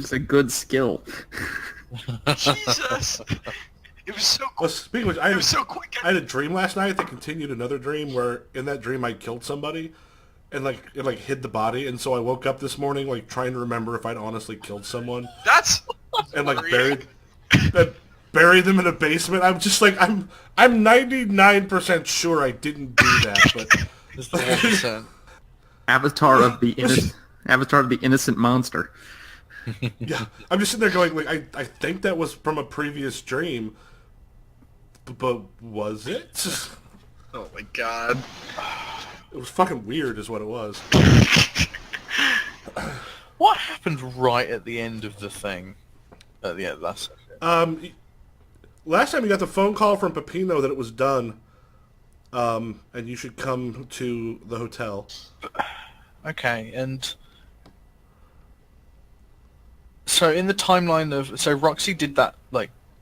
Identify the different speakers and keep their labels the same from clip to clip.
Speaker 1: seems a good skill.
Speaker 2: Jesus! It was so quick.
Speaker 3: Well, speaking of which,
Speaker 2: It was so quick.
Speaker 3: I had a dream last night that continued another dream where in that dream I killed somebody and it hid the body, and so I woke up this morning trying to remember if I'd honestly killed someone
Speaker 2: That's
Speaker 3: and buried them in a basement. I'm just I'm 99% sure I didn't do that, but
Speaker 4: Just the 1%.
Speaker 1: Avatar of the innocent monster.
Speaker 3: yeah, I'm just sitting there going I think that was from a previous dream, but was it?
Speaker 2: oh my god.
Speaker 3: It was fucking weird, is what it was.
Speaker 4: What happened right at the end of the thing? At the end of that session?
Speaker 3: Last time you got the phone call from Pepino that it was done, and you should come to the hotel.
Speaker 4: Okay, and so in the timeline of Roxy did that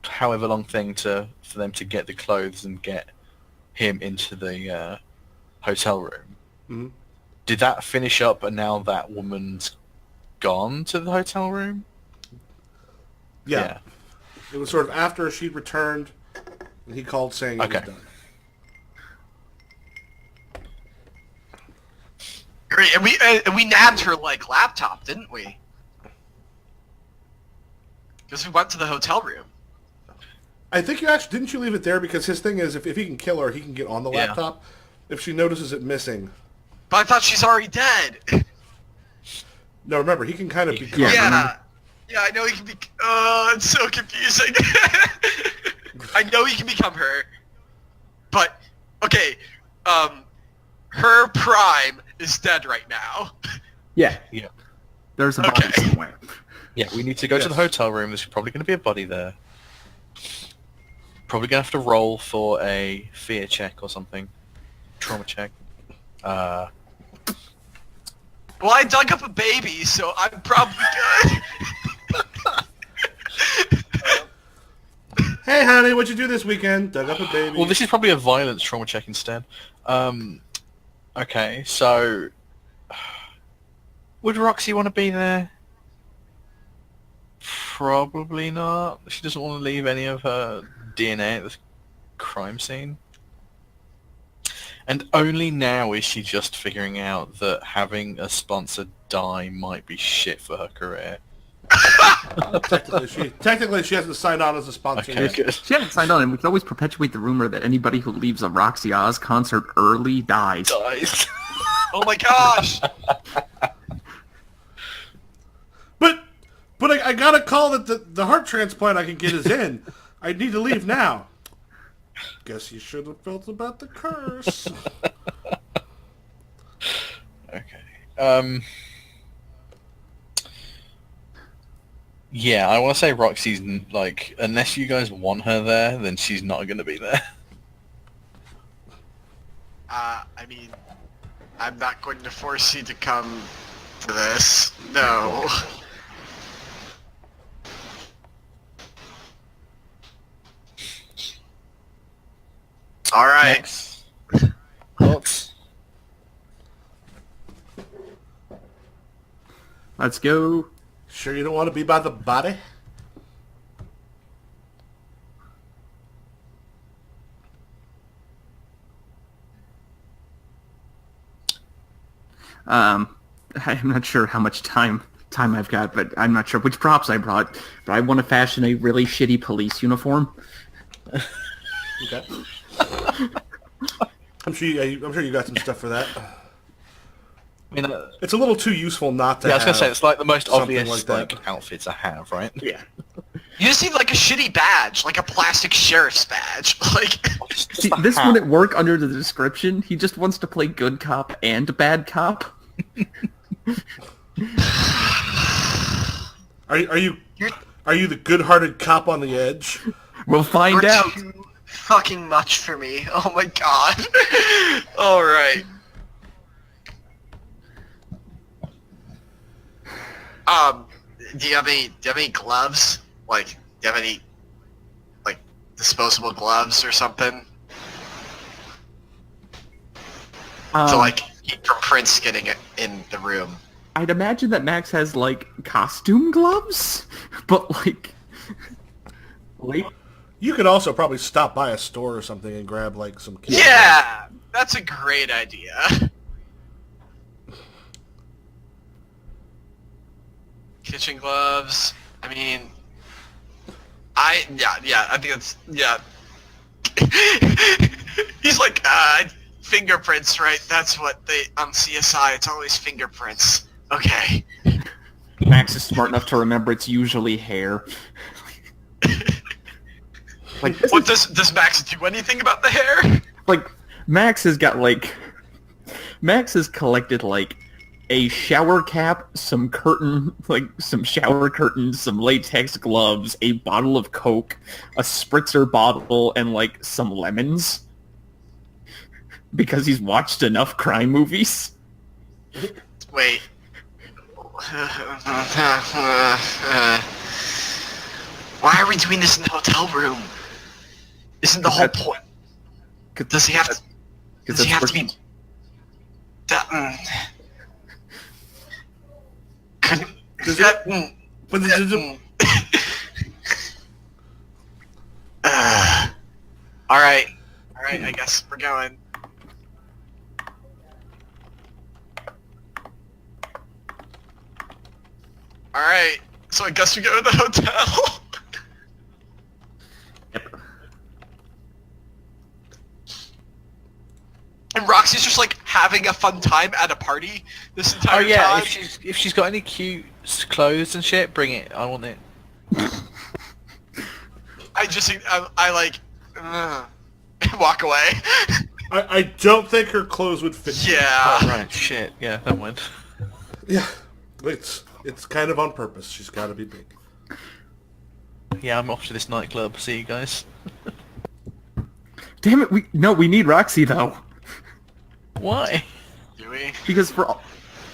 Speaker 4: however long thing for them to get the clothes and get him into the hotel room.
Speaker 3: Mm-hmm.
Speaker 4: Did that finish up and now that woman's gone to the hotel room?
Speaker 3: Yeah. It was sort of after she'd returned, and he called saying it was done.
Speaker 2: Great, and we nabbed her laptop, didn't we? Because we went to the hotel room.
Speaker 3: I think didn't you leave it there because his thing is if he can kill her, he can get on the laptop. If she notices it missing.
Speaker 2: But I thought she's already dead.
Speaker 3: No, remember, he can kind of become...
Speaker 2: Yeah, I know he can be... it's so confusing. I know he can become her. But, okay, her prime is dead right now.
Speaker 1: Yeah.
Speaker 4: Yeah.
Speaker 1: There's a body
Speaker 2: Okay.
Speaker 1: somewhere.
Speaker 4: Yeah, we need to go to the hotel room. There's probably going to be a body there. Probably going to have to roll for a fear check or something. Trauma check.
Speaker 2: Well, I dug up a baby, so I'm probably good.
Speaker 3: Hey, honey, what'd you do this weekend? Dug up a baby.
Speaker 4: Well, this is probably a violence trauma check instead. Okay, so... Would Roxy want to be there? Probably not. She doesn't want to leave any of her DNA at this crime scene. And only now is she just figuring out that having a sponsor die might be shit for her career.
Speaker 3: Technically, she hasn't signed on as a sponsor
Speaker 4: Okay,
Speaker 3: yet.
Speaker 4: good.
Speaker 1: She hasn't signed on, and we could always perpetuate the rumor that anybody who leaves a Roxy Oz concert early dies.
Speaker 4: Dies.
Speaker 2: Oh my gosh!
Speaker 3: But I got a call that the heart transplant I can get is in. I need to leave now. Guess you should have felt about the curse.
Speaker 4: Okay. Yeah, I want to say Roxy's, unless you guys want her there, then she's not going to be there.
Speaker 2: I mean, I'm not going to force you to come to this. No. Alright.
Speaker 4: Thoughts?
Speaker 1: Let's go.
Speaker 3: Sure you don't want to be by the body?
Speaker 1: I'm not sure how much time I've got, but I'm not sure which props I brought. But I want to fashion a really shitty police uniform.
Speaker 3: Okay. I'm sure you got some stuff for that.
Speaker 4: I mean,
Speaker 3: It's a little too useful not to
Speaker 4: I was
Speaker 3: have
Speaker 4: going to say, it's like the most
Speaker 3: something
Speaker 4: obvious
Speaker 3: like that.
Speaker 4: outfits I have, right?
Speaker 3: Yeah.
Speaker 2: You just need a shitty badge, like a plastic sheriff's badge.
Speaker 1: See, this wouldn't work under the description. He just wants to play good cop and bad cop.
Speaker 3: Are you the good-hearted cop on the edge?
Speaker 1: We'll find
Speaker 2: You're
Speaker 1: out.
Speaker 2: too fucking much for me. Oh my god. Alright. Do you have any gloves? Do you have any, disposable gloves or something? To, keep from Prince getting it in the room.
Speaker 1: I'd imagine that Max has like costume gloves, but like
Speaker 3: You could also probably stop by a store or something and grab like some.
Speaker 2: Yeah, that's a great idea. Kitchen gloves. I mean, I think that's He's like, fingerprints, right? That's what they on CSI. It's always fingerprints. Okay.
Speaker 1: Max is smart enough to remember it's usually hair. Like,
Speaker 2: What does Max do anything about the hair?
Speaker 1: like Max has collected like a shower cap, some shower curtains, some latex gloves, a bottle of Coke, a spritzer bottle, and like some lemons. Because he's watched enough crime movies.
Speaker 2: Wait. Why are we doing this in the hotel room? Isn't the whole point? Does he have to? Does he have to be? All right. I guess we're going. All right. So I guess we go to the hotel.
Speaker 1: Yep.
Speaker 2: And Roxy's just like having a fun time at a party this entire
Speaker 4: Oh yeah,
Speaker 2: time.
Speaker 4: if she's got any cute clothes and shit, bring it. I want it.
Speaker 2: I like walk away.
Speaker 3: I don't think her clothes would fit.
Speaker 2: Yeah.
Speaker 4: Oh, right. Shit. Yeah, that went.
Speaker 3: Yeah. It's kind of on purpose. She's got to be big.
Speaker 4: Yeah, I'm off to this nightclub. See you guys.
Speaker 1: Damn it! We need Roxy though.
Speaker 4: Why?
Speaker 2: Do we?
Speaker 1: Because for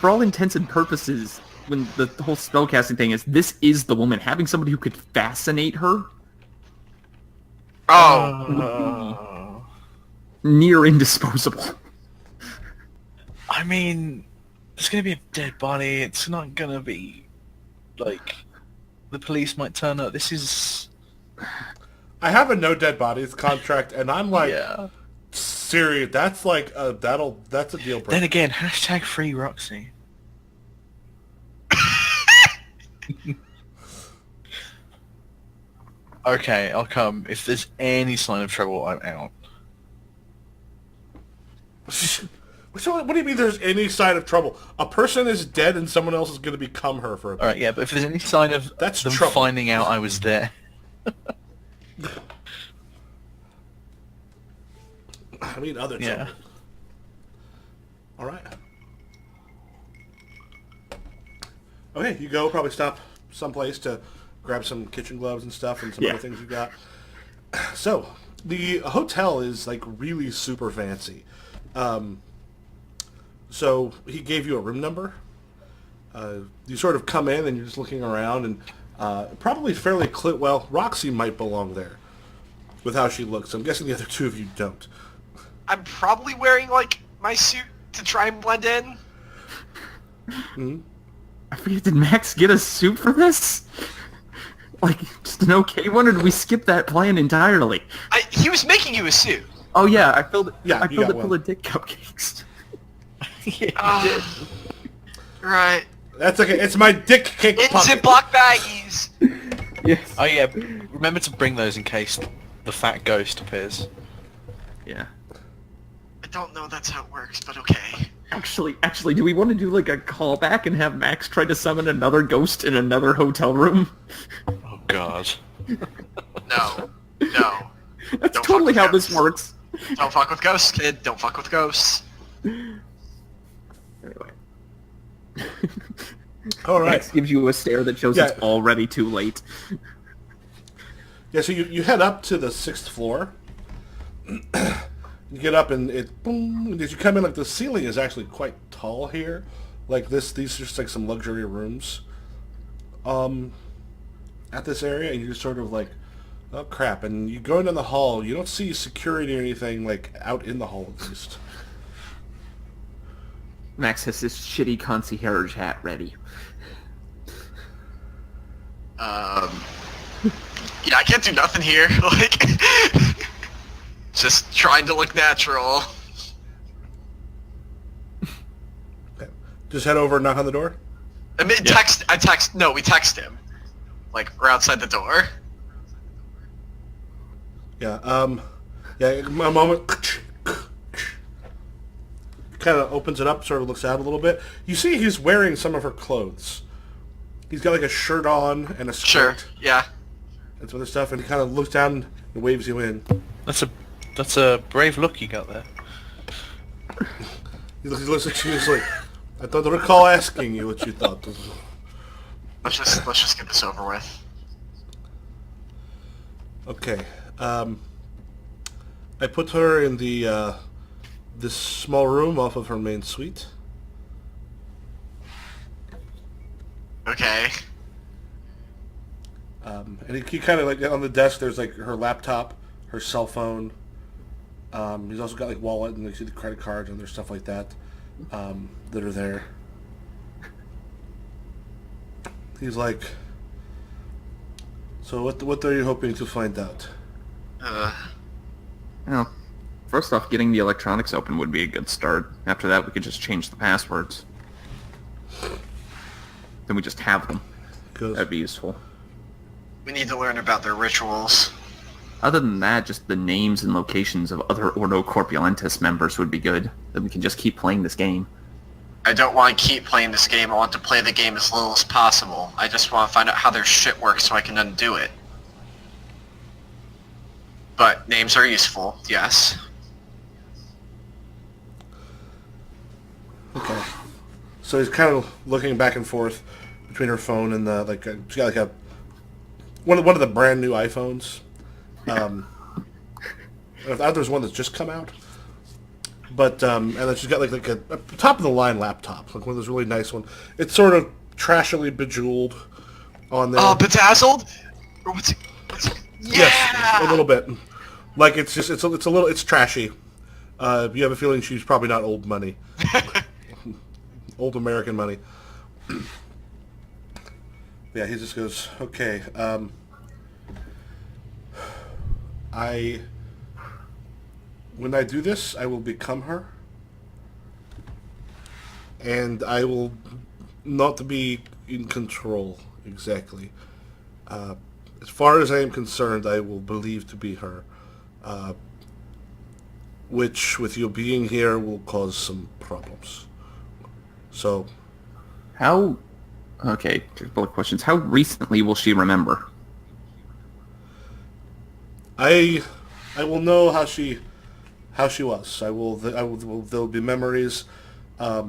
Speaker 1: all intents and purposes, when the whole spellcasting thing this is the woman. Having somebody who could fascinate her,
Speaker 2: Oh.
Speaker 1: near indisposable.
Speaker 4: I mean, there's gonna be a dead body. It's not gonna be like the police might turn up. This is
Speaker 3: I have a no dead bodies contract, and I'm like,
Speaker 4: yeah.
Speaker 3: serious. That's like that's a deal breaker.
Speaker 4: Then again, hashtag free Roxy. Okay, I'll come. If there's any sign of trouble, I'm out.
Speaker 3: What do you mean there's any sign of trouble? A person is dead and someone else is going to become her for a bit.
Speaker 4: Alright, yeah, but if there's any sign of
Speaker 3: That's
Speaker 4: them
Speaker 3: trouble.
Speaker 4: finding out I was there.
Speaker 3: I mean other
Speaker 4: Yeah.
Speaker 3: trouble. Alright. Okay, you go probably stop someplace to grab some kitchen gloves and stuff and some other things you got. So, the hotel is like really super fancy. So he gave you a room number. You sort of come in and you're just looking around and probably fairly well, Roxy might belong there with how she looks. I'm guessing the other two of you don't.
Speaker 2: I'm probably wearing like my suit to try and blend in.
Speaker 1: I forget, did Max get a suit for this? Like, just an okay one, or did we skip that plan entirely?
Speaker 2: He was making you a suit.
Speaker 1: Oh yeah, I filled it.
Speaker 3: Yeah,
Speaker 1: I
Speaker 3: you
Speaker 1: filled
Speaker 3: got
Speaker 1: it full
Speaker 3: one.
Speaker 1: of dick cupcakes.
Speaker 2: Right.
Speaker 3: That's okay. It's my dick cake
Speaker 2: In
Speaker 3: pocket.
Speaker 2: Ziploc baggies.
Speaker 1: Yes.
Speaker 4: Oh yeah, remember to bring those in case the fat ghost appears.
Speaker 1: Yeah.
Speaker 2: I don't know that's how it works, but okay.
Speaker 1: Actually, do we want to do like a callback and have Max try to summon another ghost in another hotel room?
Speaker 4: Oh god.
Speaker 2: No.
Speaker 1: That's
Speaker 2: Don't
Speaker 1: totally
Speaker 2: fuck
Speaker 1: how
Speaker 2: with
Speaker 1: this works.
Speaker 2: Don't fuck with ghosts, kid. Don't fuck with ghosts.
Speaker 1: Anyway.
Speaker 3: All right.
Speaker 1: Max gives you a stare that shows
Speaker 3: Yeah.
Speaker 1: it's already too late.
Speaker 3: Yeah, so you head up to the 6th floor. You get up and it boom. As you come in, like the ceiling is actually quite tall here. Like these are just like some luxury rooms. At this area, and you're sort of like, oh crap! And you go into the hall. You don't see security or anything like out in the hall at least.
Speaker 1: Max has his shitty concierge hat ready.
Speaker 2: Yeah, I can't do nothing here. Like, just trying to look natural.
Speaker 3: Okay. Just head over and knock on the door.
Speaker 2: I mean, we text him. Like, we're outside the door.
Speaker 3: Yeah. Yeah. A moment. Kind of opens it up, sort of looks out a little bit. You see, he's wearing some of her clothes. He's got like a shirt on and a skirt.
Speaker 2: Sure. Yeah.
Speaker 3: And some other stuff, and he kind of looks down and waves you in.
Speaker 4: That's a brave look you got there.
Speaker 3: He looks at you. He's like, I don't recall asking you what you thought.
Speaker 2: Let's just get this over with.
Speaker 3: Okay. I put her in the this small room off of her main suite.
Speaker 2: Okay.
Speaker 3: And he kind of like on the desk. There's like her laptop, her cell phone. He's also got like wallet and like see the credit cards and there's stuff like that that are there. He's like, so what are you hoping to find out?
Speaker 1: Well, first off, getting the electronics open would be a good start. After that, we could just change the passwords. Then we just have them. That'd be useful.
Speaker 2: We need to learn about their rituals.
Speaker 1: Other than that, just the names and locations of other Ordo Corpulentis members would be good. Then we can just keep playing this game.
Speaker 2: I don't want to keep playing this game. I want to play the game as little as possible. I just want to find out how their shit works so I can undo it. But names are useful, yes.
Speaker 3: Okay. So he's kind of looking back and forth between her phone and the like. She's got like a one of the brand new iPhones. I thought there's one that's just come out. But and then she's got like a top of the line laptop, like one of those really nice ones. It's sort of trashily bejeweled on there.
Speaker 2: Oh, bedazzled? Or what's it? Yeah!
Speaker 3: Yes, a little bit. Like it's trashy. You have a feeling she's probably not old money, old American money. Yeah, he just goes, okay. When I do this, I will become her, and I will not be in control exactly. As far as I am concerned, I will believe to be her, which, with you being here, will cause some problems. So,
Speaker 1: Okay, couple of questions. How recently will she remember?
Speaker 3: I will know how she was. There'll be memories, like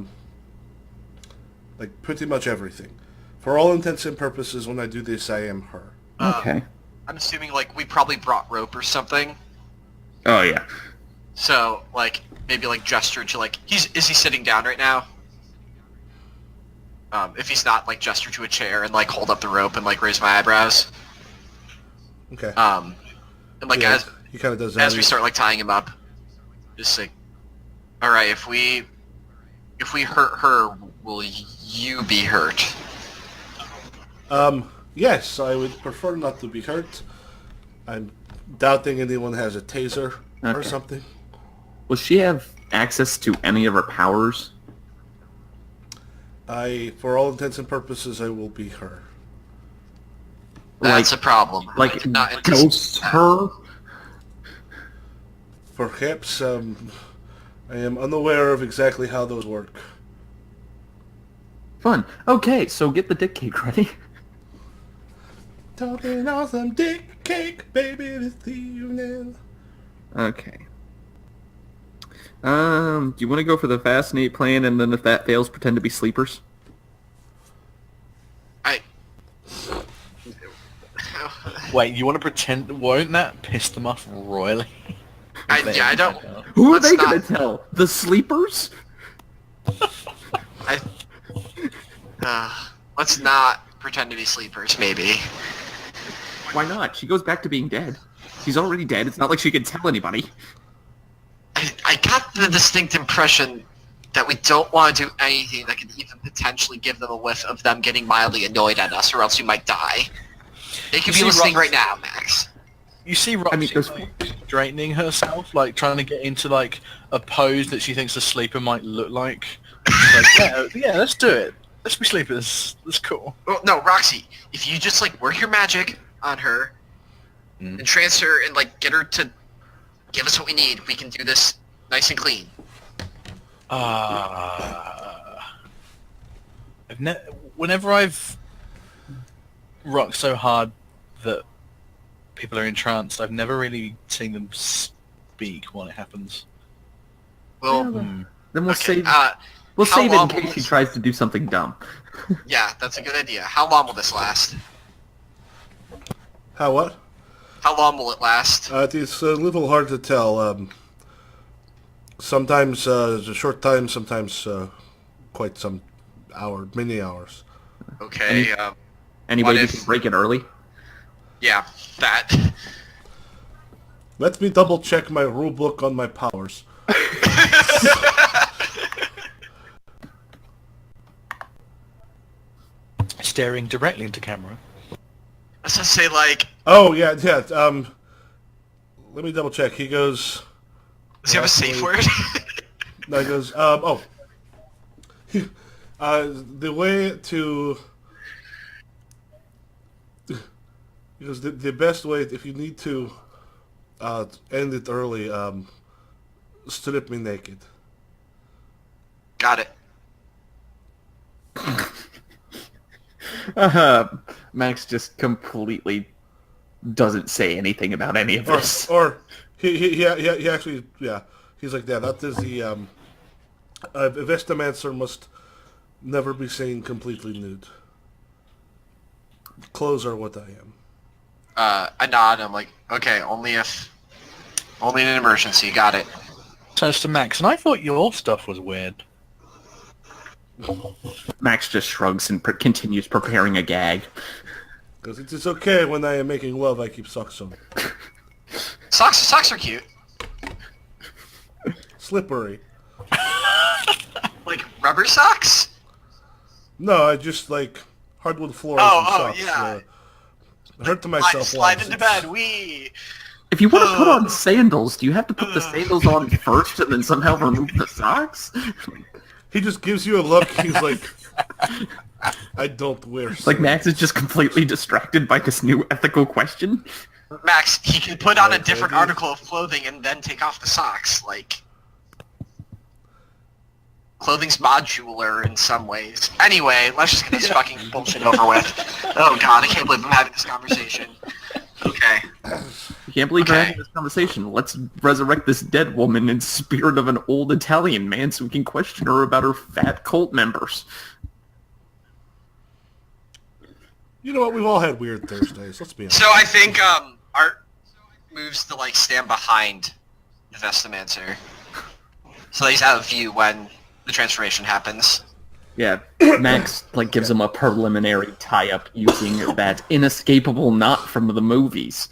Speaker 3: pretty much everything. For all intents and purposes, when I do this, I am her.
Speaker 1: Okay.
Speaker 2: I'm assuming, like, we probably brought rope or something.
Speaker 1: Oh, yeah.
Speaker 2: So, like, maybe, like, gesture to, like, is he sitting down right now? If he's not, like, gesture to a chair and, like, hold up the rope and, like, raise my eyebrows.
Speaker 3: Okay.
Speaker 2: And, like,
Speaker 3: Yeah,
Speaker 2: as
Speaker 3: he kind of does that.
Speaker 2: as we start, like, tying him up, just like, alright, if we hurt her, will you be hurt?
Speaker 3: Yes, I would prefer not to be hurt. I'm doubting anyone has a taser or
Speaker 1: Okay.
Speaker 3: something.
Speaker 1: Will she have access to any of her powers?
Speaker 3: For all intents and purposes, I will be her.
Speaker 2: That's a problem. I
Speaker 1: Like,
Speaker 2: did not anticipate
Speaker 1: ghost
Speaker 2: that.
Speaker 1: her?
Speaker 3: Perhaps, I am unaware of exactly how those work.
Speaker 1: Fun. Okay, so get the dick cake ready.
Speaker 3: Talking on some dick cake, baby, this evening.
Speaker 1: Okay. Do you want to go for the fascinate plan, and then if that fails, pretend to be sleepers?
Speaker 4: Wait, you want to pretend? Won't that piss them off royally?
Speaker 2: I don't.
Speaker 1: Who are
Speaker 2: Let's
Speaker 1: they
Speaker 2: not-
Speaker 1: gonna tell? The sleepers?
Speaker 2: Let's not pretend to be sleepers, maybe.
Speaker 1: Why not? She goes back to being dead. She's already dead. It's not like she can tell anybody.
Speaker 2: I got the distinct impression that we don't want to do anything that could even potentially give them a whiff of them getting mildly annoyed at us, or else we might die. They could be listening right now, Max.
Speaker 4: You see Roxy straightening herself, like trying to get into like a pose that she thinks a sleeper might look like. She's like, yeah, let's do it. Let's be sleepers. That's cool.
Speaker 2: Well, no, Roxy, if you just like work your magic on her and transfer and like get her to give us what we need, we can do this nice and clean.
Speaker 4: Whenever I've rocked so hard that people are entranced, I've never really seen them speak when it happens.
Speaker 2: Well,
Speaker 1: then we'll save.
Speaker 2: how
Speaker 1: We'll save it in
Speaker 2: long
Speaker 1: case
Speaker 2: will
Speaker 1: she
Speaker 2: this-
Speaker 1: tries to do something dumb.
Speaker 2: yeah, that's a good idea. How long will this last?
Speaker 3: How what?
Speaker 2: How long will it last?
Speaker 3: It's a little hard to tell. Sometimes it's a short time, sometimes quite some many hours.
Speaker 2: Okay,
Speaker 1: Anybody
Speaker 2: What
Speaker 1: who
Speaker 2: if-
Speaker 1: can break it early?
Speaker 2: yeah, that.
Speaker 3: Let me double check my rule book on my powers.
Speaker 4: Staring directly into camera.
Speaker 2: Let's just say like,
Speaker 3: Oh yeah. Let me double check. He goes.
Speaker 2: does he have a safe word?
Speaker 3: No, he goes. The way to. Because the best way, if you need to end it early, strip me naked.
Speaker 2: Got it.
Speaker 1: Max just completely doesn't say anything about any of this.
Speaker 3: Or he actually, yeah, he's like, yeah, that is the Vestamancer must never be seen completely nude. Clothes are what I am.
Speaker 2: I nod. I'm like, okay, only in an emergency. Got it.
Speaker 4: Turns to Max, and I thought your stuff was weird.
Speaker 1: Max just shrugs and continues preparing a gag.
Speaker 3: Because it's okay when I am making love, I keep socks on.
Speaker 2: Socks are cute.
Speaker 3: Slippery.
Speaker 2: Like rubber socks.
Speaker 3: No, I just like hardwood floors
Speaker 2: Oh,
Speaker 3: and socks.
Speaker 2: yeah.
Speaker 3: I hurt to
Speaker 2: I
Speaker 3: myself
Speaker 2: slide
Speaker 3: once.
Speaker 2: into bed. Wee.
Speaker 1: If you want to put on sandals, do you have to put the sandals on first and then somehow remove the socks?
Speaker 3: He just gives you a look. He's like, I don't wear socks.
Speaker 1: Like Max is just completely distracted by this new ethical question.
Speaker 2: Max, he can put on a
Speaker 3: Okay,
Speaker 2: different
Speaker 3: dude.
Speaker 2: article of clothing and then take off the socks. Like, clothing's modular in some ways. Anyway, let's just get this fucking bullshit over with. Oh god, I can't believe I'm having this conversation. Okay.
Speaker 1: I can't believe we're
Speaker 2: Okay.
Speaker 1: having this conversation. Let's resurrect this dead woman in spirit of an old Italian man so we can question her about her fat cult members.
Speaker 3: You know what? We've all had weird Thursdays. Let's be honest.
Speaker 2: So I think Art moves to like stand behind the Vestamancer, so that he's out of view when the transformation happens.
Speaker 1: Yeah, Max gives him a preliminary tie-up using that inescapable knot from the movies.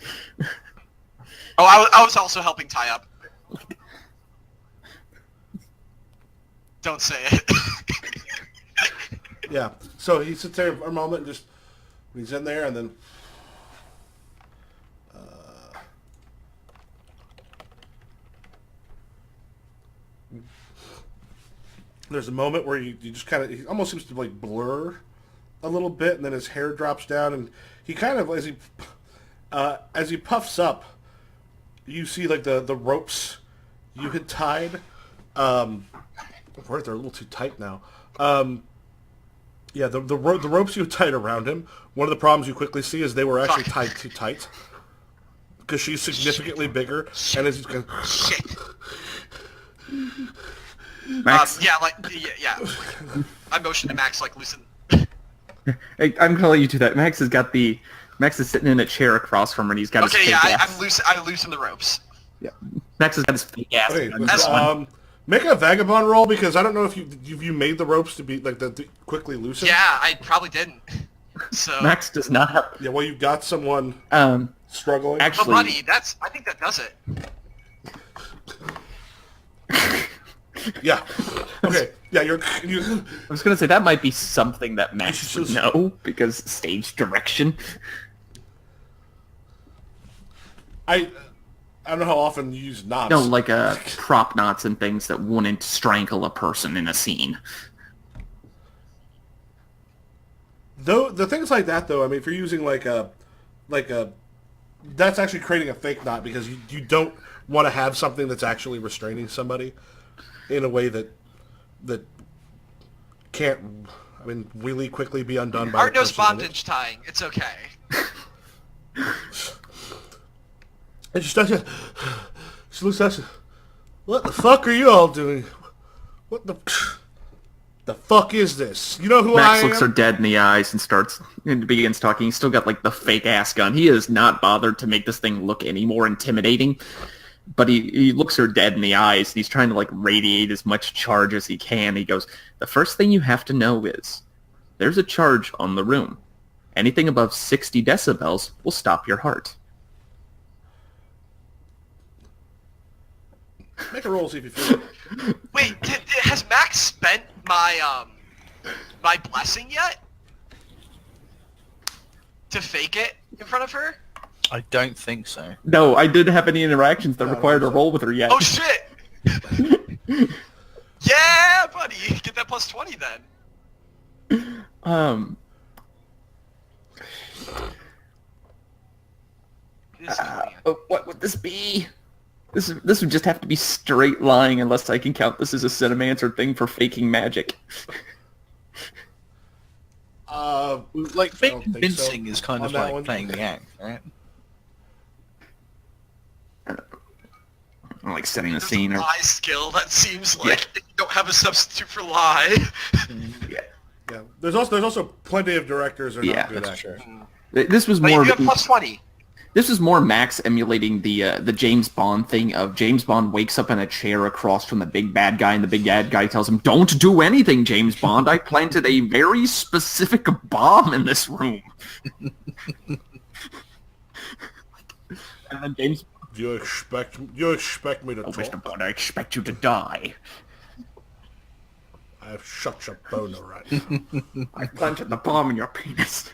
Speaker 2: Oh, I was also helping tie up. Don't say it.
Speaker 3: Yeah. So he sits there for a moment and just he's in there and then there's a moment where you just kind of he almost seems to like blur a little bit and then his hair drops down and he kind of as he puffs up you see like the ropes you had tied right, they're a little too tight now. Yeah, the ropes you tied around him, one of the problems you quickly see is they were actually
Speaker 2: Fuck.
Speaker 3: tied too tight. Because she's significantly bigger, and as he's going,
Speaker 2: Shit.
Speaker 1: Max,
Speaker 2: Yeah. I motioned to Max like loosen.
Speaker 1: hey, I'm gonna let you do that. Max is sitting in a chair across from her and he's got his
Speaker 2: Okay,
Speaker 1: fake
Speaker 2: yeah,
Speaker 1: ass.
Speaker 2: I loosen the ropes.
Speaker 1: Yeah. Max has got his fake ass.
Speaker 3: okay,
Speaker 1: on
Speaker 2: That's
Speaker 1: this one.
Speaker 3: make a vagabond roll because I don't know if you made the ropes to be to quickly loosen.
Speaker 2: Yeah, I probably didn't. So.
Speaker 1: Max does not have.
Speaker 3: Yeah, well, you got someone struggling.
Speaker 2: But
Speaker 1: Actually,
Speaker 2: buddy, I think that does it.
Speaker 3: Yeah. Okay. Yeah, you.
Speaker 1: I was gonna say that might be something that Max
Speaker 3: You
Speaker 1: would
Speaker 3: should
Speaker 1: know because stage direction.
Speaker 3: I don't know how often you use knots.
Speaker 1: No, like prop knots and things that wouldn't strangle a person in a scene.
Speaker 3: Though the things like that, though, I mean, if you're using like a, that's actually creating a fake knot because you don't want to have something that's actually restraining somebody in a way that can't, I mean, really quickly be undone by
Speaker 2: Art
Speaker 3: the
Speaker 2: knows
Speaker 3: person in it.
Speaker 2: bondage tying. It's okay.
Speaker 3: And she looks at you, what the fuck are you all doing? What the fuck is this? You know who I
Speaker 1: Max
Speaker 3: am?
Speaker 1: looks her dead in the eyes and begins talking. He's still got like the fake ass gun. He is not bothered to make this thing look any more intimidating. But he looks her dead in the eyes. And he's trying to like radiate as much charge as he can. He goes, the first thing you have to know is there's a charge on the room. Anything above 60 decibels will stop your heart.
Speaker 3: Make a roll, see if you feel it.
Speaker 2: Wait, has Max spent my my blessing yet? To fake it in front of her?
Speaker 4: I don't think so.
Speaker 1: No, I didn't have any interactions that
Speaker 3: No,
Speaker 1: required a
Speaker 3: so-
Speaker 1: roll with her yet.
Speaker 2: Oh shit! Yeah, buddy, get that plus 20 then. This is coming in.
Speaker 1: What would this be? This would just have to be straight lying unless I can count this as a Cinemancer thing for faking magic.
Speaker 4: Like,
Speaker 3: I
Speaker 4: being
Speaker 3: don't think
Speaker 4: convincing
Speaker 3: so.
Speaker 4: is kind
Speaker 3: On
Speaker 4: of
Speaker 3: that
Speaker 4: like
Speaker 3: one.
Speaker 4: playing the act, right?
Speaker 1: Like setting the
Speaker 2: There's
Speaker 1: scene.
Speaker 2: a
Speaker 1: Or,
Speaker 2: lie skill that seems like you don't have a substitute for lie.
Speaker 1: yeah.
Speaker 3: Yeah, there's also plenty of directors who are
Speaker 1: Yeah,
Speaker 3: not good
Speaker 4: that's
Speaker 3: actors.
Speaker 1: This was
Speaker 2: But
Speaker 1: more.
Speaker 2: you have plus 20.
Speaker 1: This was more Max emulating the James Bond thing of James Bond wakes up in a chair across from the big bad guy, and the big bad guy tells him, "Don't do anything, James Bond. I planted a very specific bomb in this room." And then James,
Speaker 3: You expect me to
Speaker 1: "Oh, Mr.
Speaker 3: talk?
Speaker 1: Bond, I expect you to die.
Speaker 3: I have such a boner right now.
Speaker 1: I planted the bomb in your penis."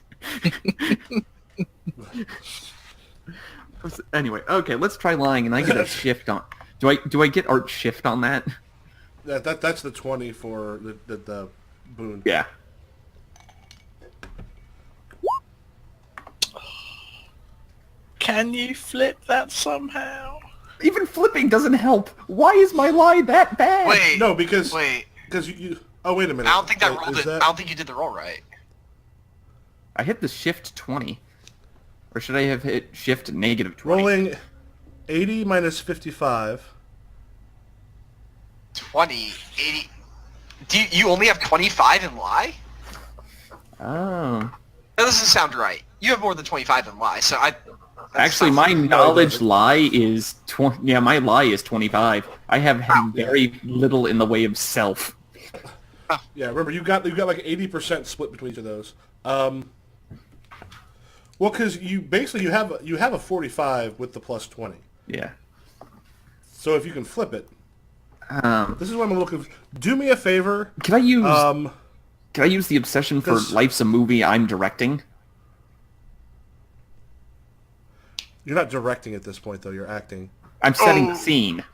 Speaker 1: Anyway, okay, let's try lying, and I get a shift on. Do I get art shift on that?
Speaker 3: That's the 20 for the boon.
Speaker 1: Yeah.
Speaker 4: Can you flip that somehow?
Speaker 1: Even flipping doesn't help. Why is my lie that bad?
Speaker 2: Wait.
Speaker 3: No, because
Speaker 2: Wait.
Speaker 3: you. Oh, wait a minute.
Speaker 2: I don't think that
Speaker 3: Wait,
Speaker 2: rolled
Speaker 3: is
Speaker 2: it. I don't think you did the roll right.
Speaker 1: I hit the shift 20. Or should I have hit shift negative 20?
Speaker 3: rolling 80 minus 55.
Speaker 2: 20, 80. Do you only have 25 in lie?
Speaker 1: Oh.
Speaker 2: That doesn't sound right. You have more than 25 in lie, so that's
Speaker 1: Actually,
Speaker 2: not-
Speaker 1: my knowledge lie is 20. Yeah, my lie is 25. I have had very little in the way of self.
Speaker 3: Yeah, remember you got like 80% split between each of those. Well, because you basically you have a 45 with the plus 20.
Speaker 1: Yeah.
Speaker 3: So if you can flip it, this is what I'm looking. Do me a favor.
Speaker 1: Can I use the obsession for
Speaker 3: this-
Speaker 1: life's a movie I'm directing?
Speaker 3: You're not directing at this point though. You're acting.
Speaker 1: I'm setting
Speaker 2: Oh.
Speaker 1: the scene.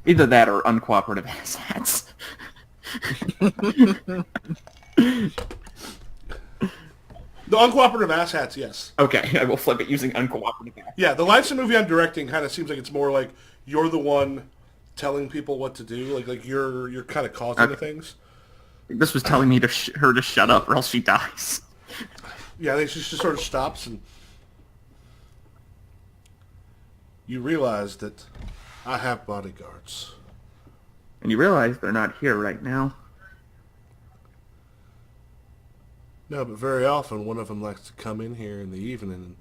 Speaker 1: Either that or uncooperative asshats.
Speaker 3: The uncooperative asshats, yes.
Speaker 1: Okay, I will flip it using uncooperative asshats.
Speaker 3: Yeah, the Life's a movie I'm directing kind of seems like it's more like you're the one telling people what to do. Like you're kind of causing the things.
Speaker 1: This was telling me her to shut up or else she dies.
Speaker 3: Yeah, I think she just sort of stops and you realize that I have bodyguards.
Speaker 1: And you realize they're not here right now.
Speaker 3: No, but very often one of them likes to come in here in the evening and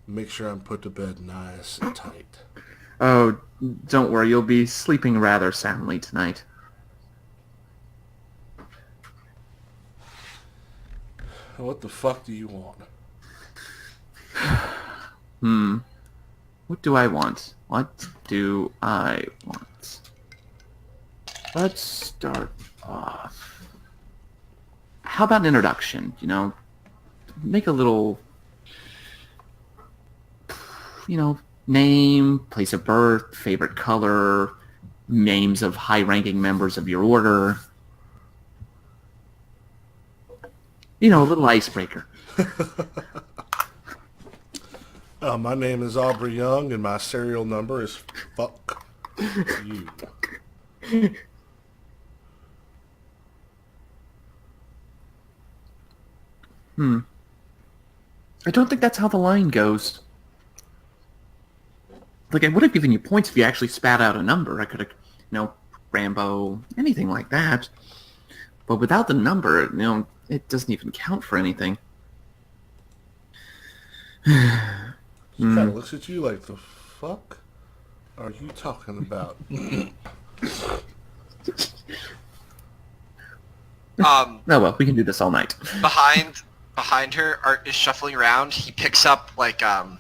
Speaker 3: make sure I'm put to bed nice and tight.
Speaker 1: Oh, don't worry, you'll be sleeping rather soundly tonight.
Speaker 3: What the fuck do you want?
Speaker 1: What do I want? What do I want? Let's start off. How about an introduction? You know, make a little, you know, name, place of birth, favorite color, names of high-ranking members of your order. You know, a little icebreaker.
Speaker 3: My name is Aubrey Young, and my serial number is fuck you.
Speaker 1: I don't think that's how the line goes. Like, I would have given you points if you actually spat out a number. I could have, you know, Rambo, anything like that. But without the number, you know, it doesn't even count for anything.
Speaker 3: She kind of looks at you like, the fuck are you talking about?
Speaker 1: Oh well, we can do this all night.
Speaker 2: Behind her, Art is shuffling around. He picks up like her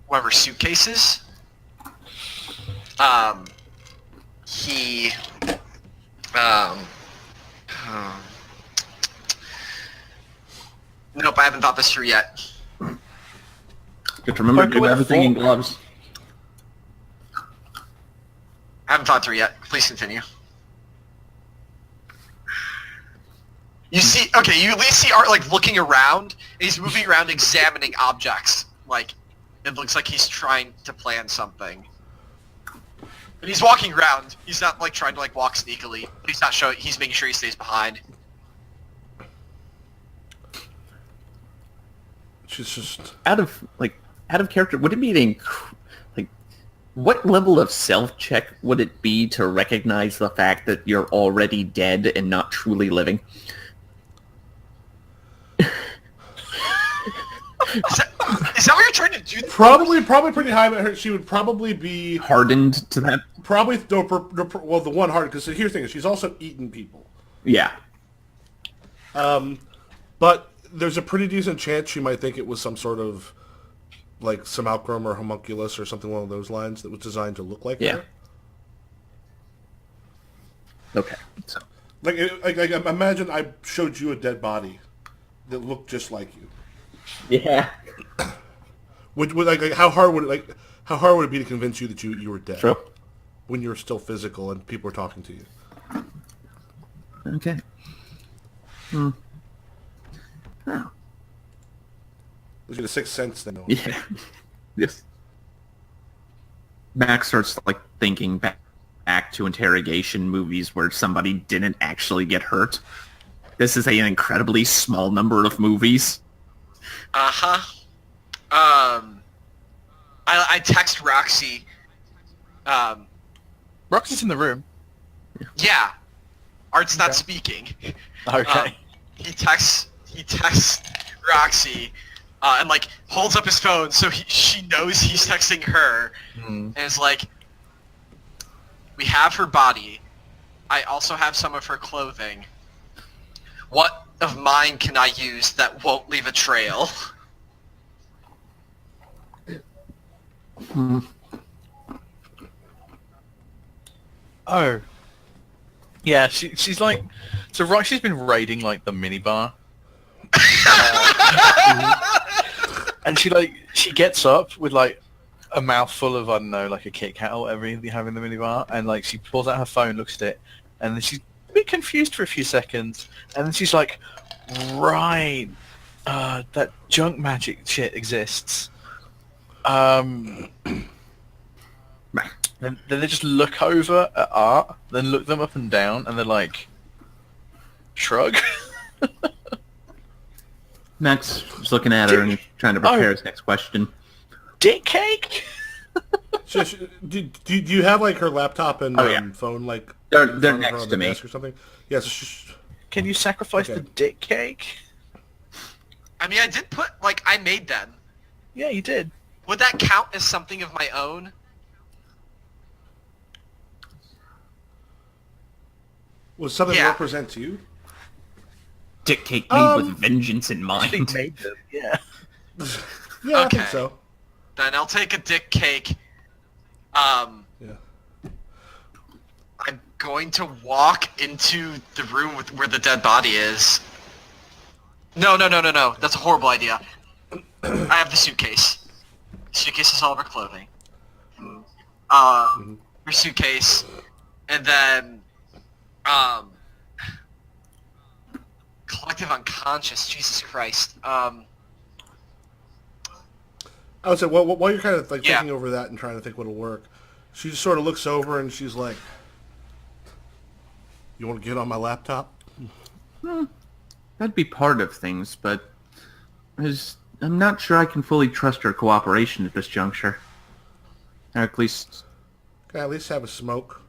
Speaker 2: one of her suitcases. He nope, I haven't thought this through yet.
Speaker 1: Good to remember to do everything in gloves.
Speaker 2: I haven't thought through yet. Please continue. You see, okay, you at least see Art like looking around, and he's moving around examining objects. Like, it looks like he's trying to plan something. And he's walking around. He's not like trying to like walk sneakily. He's not showing. He's making sure he stays behind.
Speaker 3: She's just
Speaker 1: Out of character, would it be like, what level of self-check would it be to recognize the fact that you're already dead and not truly living?
Speaker 2: Is that what you're trying to do?
Speaker 3: probably pretty high. But she would probably be
Speaker 1: Hardened to that?
Speaker 3: probably well, the one hard, because here's the thing: she's also eaten people.
Speaker 1: Yeah.
Speaker 3: But there's a pretty decent chance she might think it was some sort of like simulacrum or homunculus or something along those lines that was designed to look like her.
Speaker 1: Okay. So.
Speaker 3: Like imagine I showed you a dead body that looked just like you.
Speaker 1: Yeah.
Speaker 3: Would like how hard would it be to convince you that you were dead?
Speaker 1: True.
Speaker 3: When you're still physical and people are talking to you.
Speaker 1: Okay. Oh.
Speaker 3: Is it a sixth sense thing?
Speaker 1: Yeah. Yes. Max starts like thinking back to interrogation movies where somebody didn't actually get hurt. This is an incredibly small number of movies.
Speaker 2: I text Roxy.
Speaker 4: Roxy's in the room.
Speaker 2: Yeah. Art's not speaking.
Speaker 4: Okay.
Speaker 2: He texts Roxy, and like holds up his phone so she knows he's texting her, and is like, "We have her body. I also have some of her clothing. What of mine can I use that won't leave a trail?"
Speaker 4: Oh. Yeah, she's like... So Roxy's been raiding, like, the minibar. And she gets up with, like, a mouthful of, I don't know, like a Kit Kat or whatever you have in the minibar, and, like, she pulls out her phone, looks at it, and then she's a bit confused for a few seconds, and then she's like, right, that junk magic shit exists. Then they just look over at Art, then look them up and down, and they're like, shrug.
Speaker 1: Max is looking at her and trying to prepare his next question.
Speaker 4: Dick cake?
Speaker 3: So do you have like her laptop and phone like
Speaker 1: they're
Speaker 3: next
Speaker 1: next
Speaker 3: to
Speaker 1: to me
Speaker 3: or something? Yes.
Speaker 4: Can you sacrifice the dick cake?
Speaker 2: I mean, I did put I made them.
Speaker 4: Yeah, you did.
Speaker 2: Would that count as something of my own?
Speaker 3: Was something represents you?
Speaker 1: Dick cake made with vengeance in mind.
Speaker 4: Made them, yeah.
Speaker 3: Yeah,
Speaker 2: Okay.
Speaker 3: I think so.
Speaker 2: Then I'll take a dick cake.
Speaker 3: Yeah.
Speaker 2: I'm going to walk into the room where the dead body is. No. That's a horrible idea. I have the suitcase. The suitcase has all of her clothing. Her suitcase, and then, collective unconscious. Jesus Christ.
Speaker 3: I would say, while you're kind of like thinking over that and trying to think what'll work, she just sort of looks over and she's like, "You want to get on my laptop?"
Speaker 1: That'd be part of things, but I'm not sure I can fully trust her cooperation at this juncture. Or at least...
Speaker 3: Can I at least have a smoke?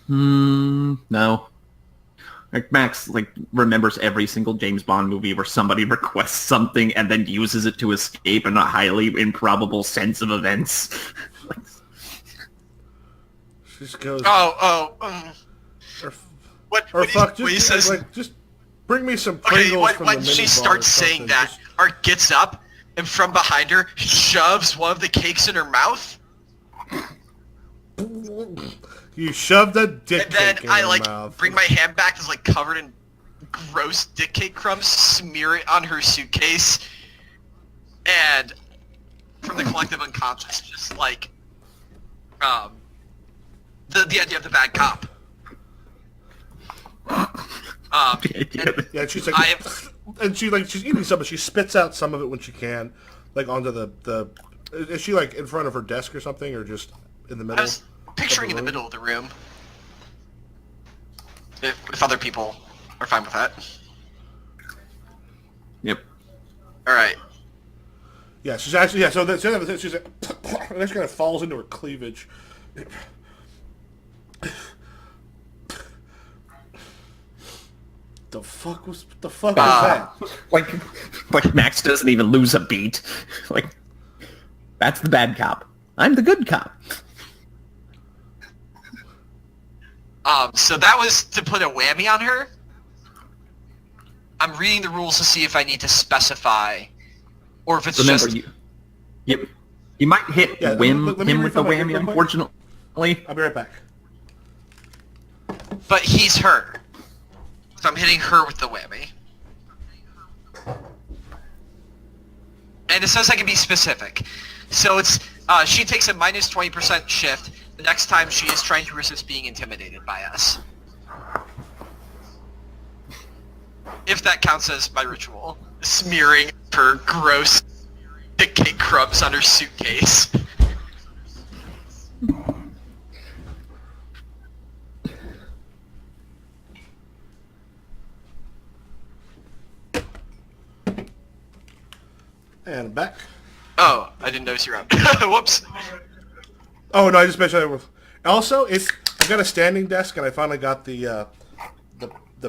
Speaker 1: No. Like, Max, remembers every single James Bond movie where somebody requests something and then uses it to escape in a highly improbable sense of events.
Speaker 3: She just goes... Or fuck, just bring me some Pringles from the
Speaker 2: when she
Speaker 3: minibar
Speaker 2: starts
Speaker 3: or
Speaker 2: saying
Speaker 3: something.
Speaker 2: that, Art gets up, and from behind her, shoves one of the cakes in her mouth.
Speaker 3: You shoved a dick
Speaker 2: And then
Speaker 3: cake in
Speaker 2: I,
Speaker 3: her mouth.
Speaker 2: bring my hand back that's, covered in gross dick cake crumbs, smear it on her suitcase, and from the collective unconscious, just, the idea of the bad cop.
Speaker 3: Yeah, she's like, and she's eating some, but she spits out some of it when she can, onto the. Is she in front of her desk or something, or just in the middle?
Speaker 2: I was picturing in the middle of the room. If other people are fine with that.
Speaker 1: Yep.
Speaker 2: All right.
Speaker 3: Yeah, she's actually So she's like, and that kind of falls into her cleavage. The fuck was that?
Speaker 1: Like Max doesn't even lose a beat. That's the bad cop. I'm the good cop.
Speaker 2: So that was to put a whammy on her. I'm reading the rules to see if I need to specify, or if it's
Speaker 1: Remember,
Speaker 2: just...
Speaker 1: you might hit
Speaker 3: let
Speaker 1: him
Speaker 3: me
Speaker 1: with the
Speaker 3: refill my
Speaker 1: whammy,
Speaker 3: drink real quick.
Speaker 1: unfortunately.
Speaker 3: I'll be right back.
Speaker 2: But he's her. So I'm hitting her with the whammy. And it says I can be specific. So it's, she takes a minus 20% shift the next time she is trying to resist being intimidated by us. If that counts as my ritual. Smearing her gross dick cake crumbs on her suitcase.
Speaker 3: And I'm back.
Speaker 2: Oh, I didn't notice you're out. Whoops.
Speaker 3: Oh no, I just mentioned that. Also, I've got a standing desk, and I finally got the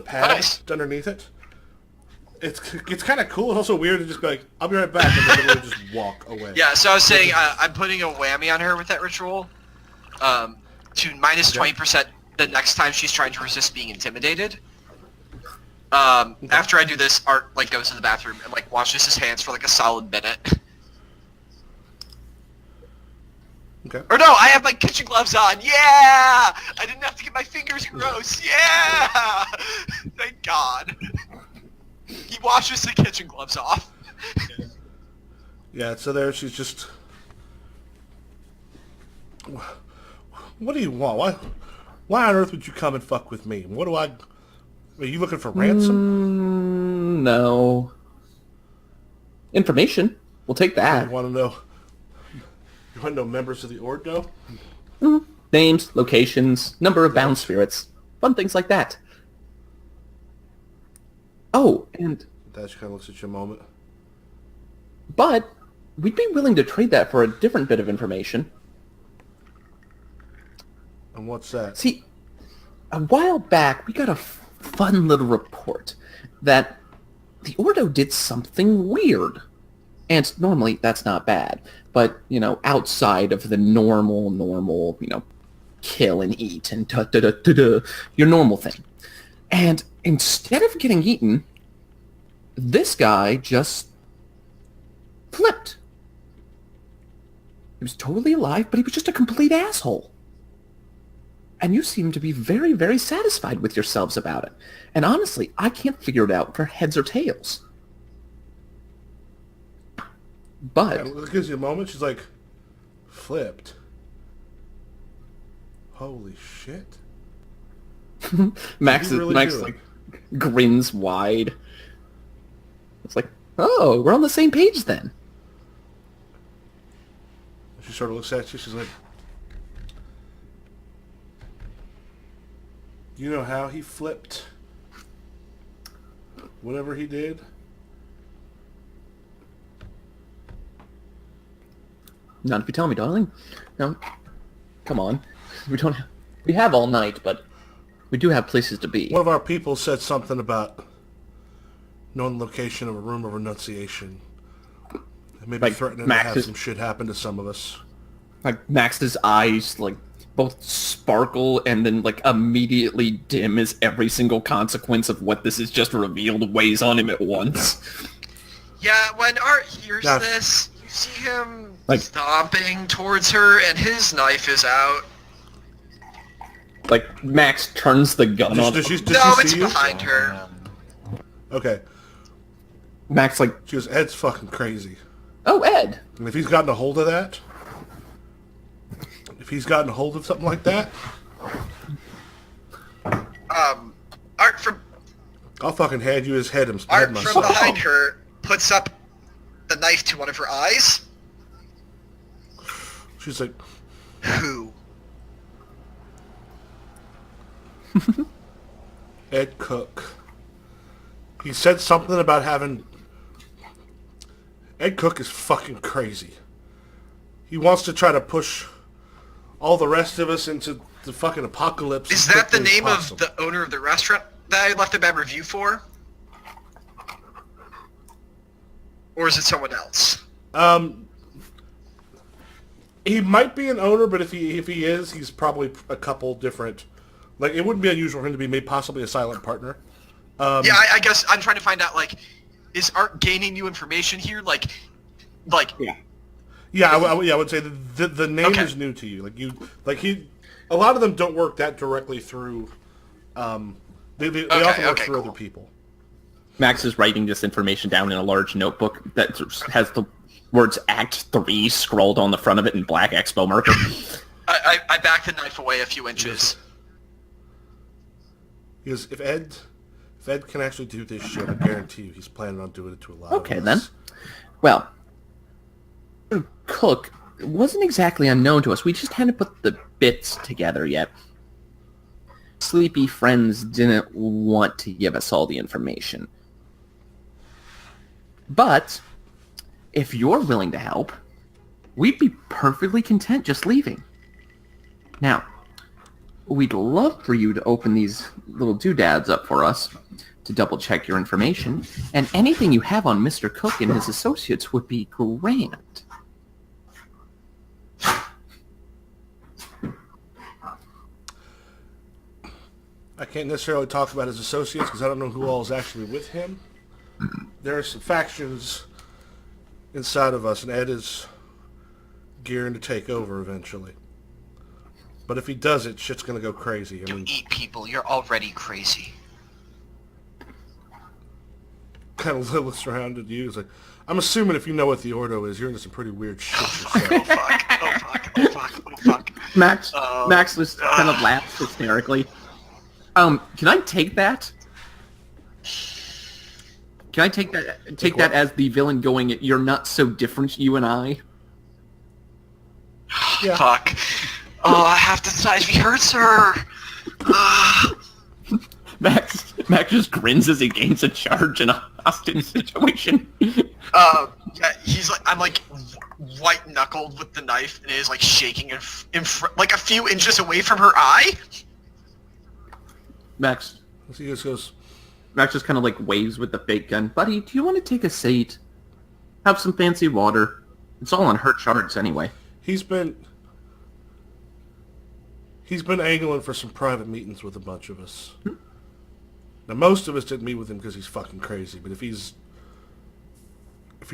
Speaker 3: pad
Speaker 2: Nice.
Speaker 3: underneath it. It's kind of cool. It's also weird to just be like, I'll be right back, and then literally just walk away.
Speaker 2: Yeah, so I was saying I'm putting a whammy on her with that ritual. To minus 20% the next time she's trying to resist being intimidated. After I do this, Art goes to the bathroom and washes his hands for a solid minute.
Speaker 3: Okay.
Speaker 2: Or no, I have my kitchen gloves on. Yeah! I didn't have to get my fingers gross. Yeah! Thank God. He washes the kitchen gloves off.
Speaker 3: Yeah. So there, she's just. What do you want? Why on earth would you come and fuck with me? What do I? Are you looking for ransom?
Speaker 1: No. Information. We'll take that.
Speaker 3: You want to know? You want to know members of the Ordo?
Speaker 1: Names, locations, number of bound spirits. Fun things like that. Oh, and...
Speaker 3: That kind of looks at you a moment.
Speaker 1: But we'd be willing to trade that for a different bit of information.
Speaker 3: And what's that?
Speaker 1: See, a while back, we got a fun little report that the Ordo did something weird. And normally, that's not bad. But, outside of the normal, kill and eat and your normal thing. And instead of getting eaten, this guy just flipped. He was totally alive, but he was just a complete asshole. And you seem to be very, very satisfied with yourselves about it. And honestly, I can't figure it out for heads or tails. But...
Speaker 3: And it gives you a moment, she's like, flipped. Holy shit.
Speaker 1: Max
Speaker 3: really
Speaker 1: like grins wide. It's like, oh, we're on the same page then.
Speaker 3: She sort of looks at you, she's like, you know how he flipped whatever he did?
Speaker 1: Not if you tell me, darling. No, come on. We have all night, but we do have places to be.
Speaker 3: One of our people said something about knowing the location of a room of renunciation. Maybe
Speaker 1: Like
Speaker 3: threatening
Speaker 1: Max
Speaker 3: to have
Speaker 1: is-
Speaker 3: some shit happen to some of us.
Speaker 1: Like Max's eyes, like both sparkle and then like immediately dim as every single consequence of what this is just revealed weighs on him at once.
Speaker 2: Yeah, when Art hears
Speaker 3: Now-
Speaker 2: this, you see him
Speaker 1: Like-
Speaker 2: stomping towards her, and his knife is out.
Speaker 1: Like Max turns the gun on.
Speaker 3: Does she
Speaker 2: No, it's
Speaker 3: see you?
Speaker 2: behind her.
Speaker 3: Okay.
Speaker 1: Max like,
Speaker 3: She goes, Ed's fucking crazy.
Speaker 1: oh, Ed.
Speaker 3: And if he's gotten a hold of that, if he's gotten a hold of something like that,
Speaker 2: Art from
Speaker 3: I'll fucking hand you his head,
Speaker 2: Art
Speaker 3: myself.
Speaker 2: from behind her puts up the knife to one of her eyes.
Speaker 3: She's like,
Speaker 2: Who?
Speaker 3: Ed Cook. He said something about having... Ed Cook is fucking crazy. He wants to try to push all the rest of us into the fucking apocalypse.
Speaker 2: Is
Speaker 3: as
Speaker 2: that the
Speaker 3: quickly as
Speaker 2: name of
Speaker 3: possible.
Speaker 2: the owner of the restaurant that I left a bad review for? Or is it someone else?
Speaker 3: He might be an owner, but if he is, he's probably a couple different... Like, it wouldn't be unusual for him to be made possibly a silent partner.
Speaker 2: Yeah, I guess I'm trying to find out, like, is Art gaining new information here? Like,
Speaker 3: Yeah, I would say the name
Speaker 2: Okay.
Speaker 3: is new to you. A lot of them don't work that directly through. They often work through other people.
Speaker 1: Max is writing this information down in a large notebook that has the words Act 3 scrolled on the front of it in black expo marker.
Speaker 2: I back the knife away a few inches.
Speaker 3: Because if Ed can actually do this shit, I guarantee you he's planning on doing it to a lot
Speaker 1: Okay,
Speaker 3: of
Speaker 1: then.
Speaker 3: us.
Speaker 1: Well, Cook wasn't exactly unknown to us. We just hadn't put the bits together yet. Sleepy friends didn't want to give us all the information. But if you're willing to help, we'd be perfectly content just leaving. Now, we'd love for you to open these little doodads up for us to double-check your information, and anything you have on Mr. Cook and his associates would be grand.
Speaker 3: I can't necessarily talk about his associates because I don't know who all is actually with him. There are some factions inside of us, and Ed is gearing to take over eventually. But if he does it, shit's gonna go crazy. I mean,
Speaker 2: Eat people, you're already crazy.
Speaker 3: kind of looks around at you. He's like, I'm assuming if you know what the Ordo is, you're into some pretty weird shit yourself.
Speaker 2: Oh fuck, oh fuck, oh fuck, oh fuck.
Speaker 1: Max was kind of laughs hysterically. Can I take that? Can I take that? Take that as the villain going, "You're not so different, you and I."
Speaker 3: Yeah.
Speaker 2: Fuck. Oh, I have to decide if he hurts her.
Speaker 1: Max just grins as he gains a charge in a hostage situation.
Speaker 2: Yeah, he's like, I'm like white knuckled with the knife, and it is like shaking like a few inches away from her eye.
Speaker 1: Max
Speaker 3: He just goes,
Speaker 1: just kind of like waves with the fake gun. Buddy, do you want to take a seat? Have some fancy water. It's all on her charts anyway.
Speaker 3: he's been angling for some private meetings with a bunch of us. Now, most of us didn't meet with him because he's fucking crazy, but if he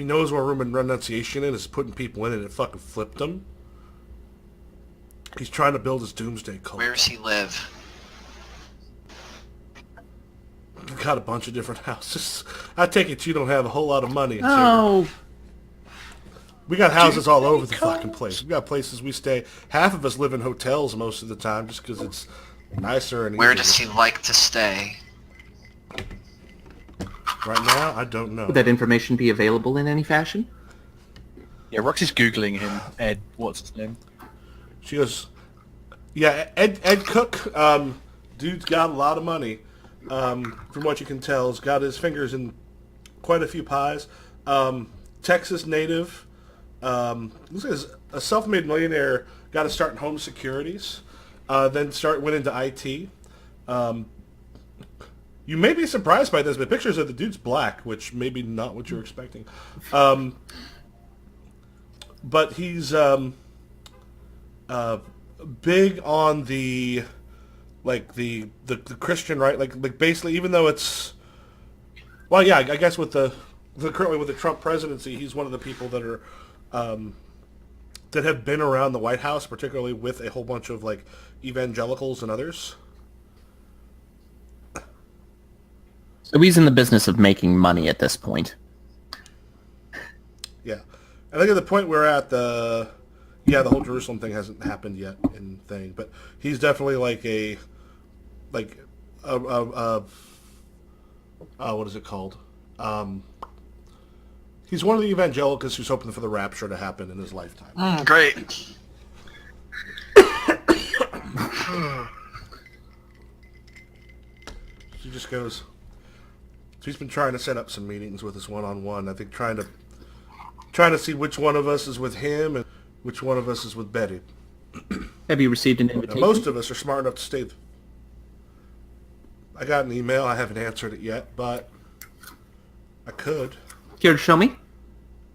Speaker 3: knows where room and renunciation is putting people in and it fucking flipped him, He's trying to build his doomsday cult.
Speaker 2: Where does he live?
Speaker 3: He's got a bunch of different houses. I take it you don't have a whole lot of money.
Speaker 1: Oh,
Speaker 3: We got houses all over the fucking place. We got places we stay. Half of us live in hotels most of the time just because it's nicer and easier.
Speaker 2: Where does he like to stay?
Speaker 3: Right now, I don't know.
Speaker 1: would that information be available in any fashion?
Speaker 4: Yeah, Roxy's Googling him. Ed, what's his name?
Speaker 3: She goes, yeah, Ed Cook, dude's got a lot of money. From what you can tell, has got his fingers in quite a few pies. Texas native. Looks like a self-made millionaire. Got to start in home securities. Then went into IT. You may be surprised by this, but pictures of the dude's black, which maybe not what you're expecting. But he's big on the Christian, right? Like basically, even though it's, well, yeah, I guess currently with the Trump presidency, he's one of the people that are that have been around the White House, particularly with a whole bunch of like evangelicals and others.
Speaker 1: So he's in the business of making money at this point.
Speaker 3: Yeah, I think at the point we're at, the whole Jerusalem thing hasn't happened yet but he's definitely like what is it called? He's one of the evangelicals who's hoping for the rapture to happen in his lifetime.
Speaker 2: Great.
Speaker 3: She just goes. So he's been trying to set up some meetings with us one-on-one. I think trying to see which one of us is with him and which one of us is with Betty.
Speaker 1: Have you received an
Speaker 3: Now,
Speaker 1: invitation?
Speaker 3: most of us are smart enough to stay. I got an email. I haven't answered it yet, but I could.
Speaker 1: Care to show me?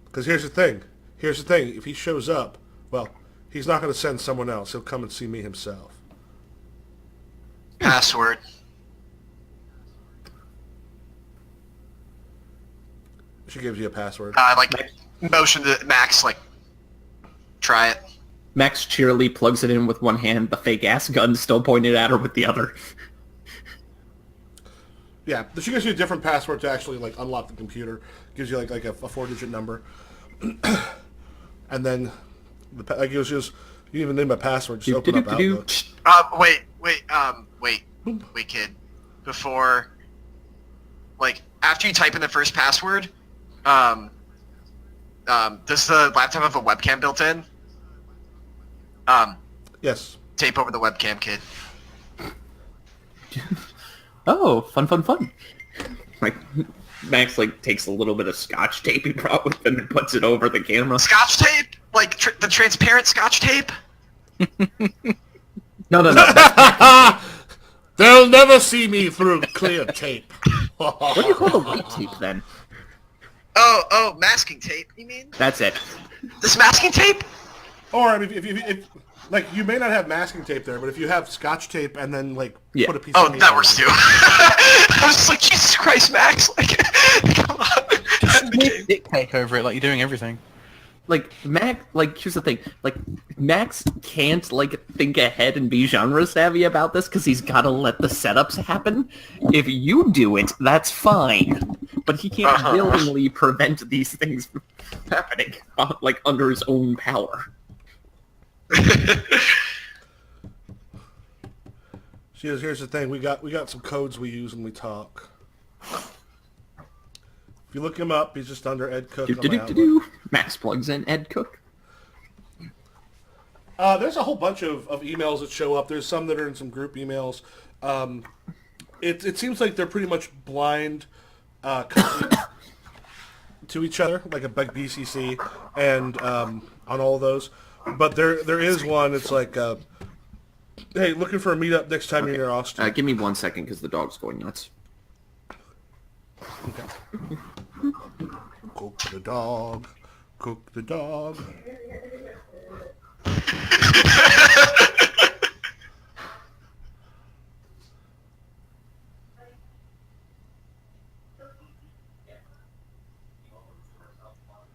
Speaker 3: Because here's the thing. If he shows up, well, he's not going to send someone else. He'll come and see me himself.
Speaker 2: Password.
Speaker 3: She gives you a password.
Speaker 2: Motion to Max, try it.
Speaker 1: Max cheerily plugs it in with one hand, the fake-ass gun still pointed at her with the other.
Speaker 3: Yeah, she gives you a different password to actually unlock the computer. Gives you like a 4-digit number, and then you even name a password. Just open up Outlook.
Speaker 2: Wait, kid. Before, after you type in the first password, does the laptop have a webcam built in?
Speaker 3: Yes.
Speaker 2: Tape over the webcam, kid.
Speaker 1: Oh, fun. Max takes a little bit of scotch tape he brought with him and puts it over the camera.
Speaker 2: Scotch tape? The transparent scotch tape?
Speaker 1: No.
Speaker 3: They'll never see me through clear tape.
Speaker 1: What do you call the white tape then?
Speaker 2: Oh, masking tape, you mean?
Speaker 1: That's it.
Speaker 2: This masking tape?
Speaker 3: Or I mean, if you may not have masking tape there, but if you have scotch tape and then put a piece.
Speaker 2: Oh,
Speaker 3: of meat
Speaker 2: that
Speaker 3: on
Speaker 2: works
Speaker 3: it.
Speaker 2: too. I was just like, Jesus Christ, Max! Come on.
Speaker 4: Dick take over it like you're doing everything.
Speaker 1: Max, here's the thing. Max can't, think ahead and be genre savvy about this because he's got to let the setups happen. If you do it, that's fine. But he can't willingly prevent these things from happening, under his own power.
Speaker 3: Here's the thing. We got some codes we use when we talk. If you look him up, he's just under Ed Cook.
Speaker 1: Max plugs in Ed Cook.
Speaker 3: There's a whole bunch of emails that show up. There's some that are in some group emails. It seems like they're pretty much blind to each other, like BCC and on all of those. But there is one. It's hey, looking for a meetup next time you're near Austin.
Speaker 1: Give me 1 second because the dog's going nuts.
Speaker 3: Okay. Cook the dog. Cook the dog.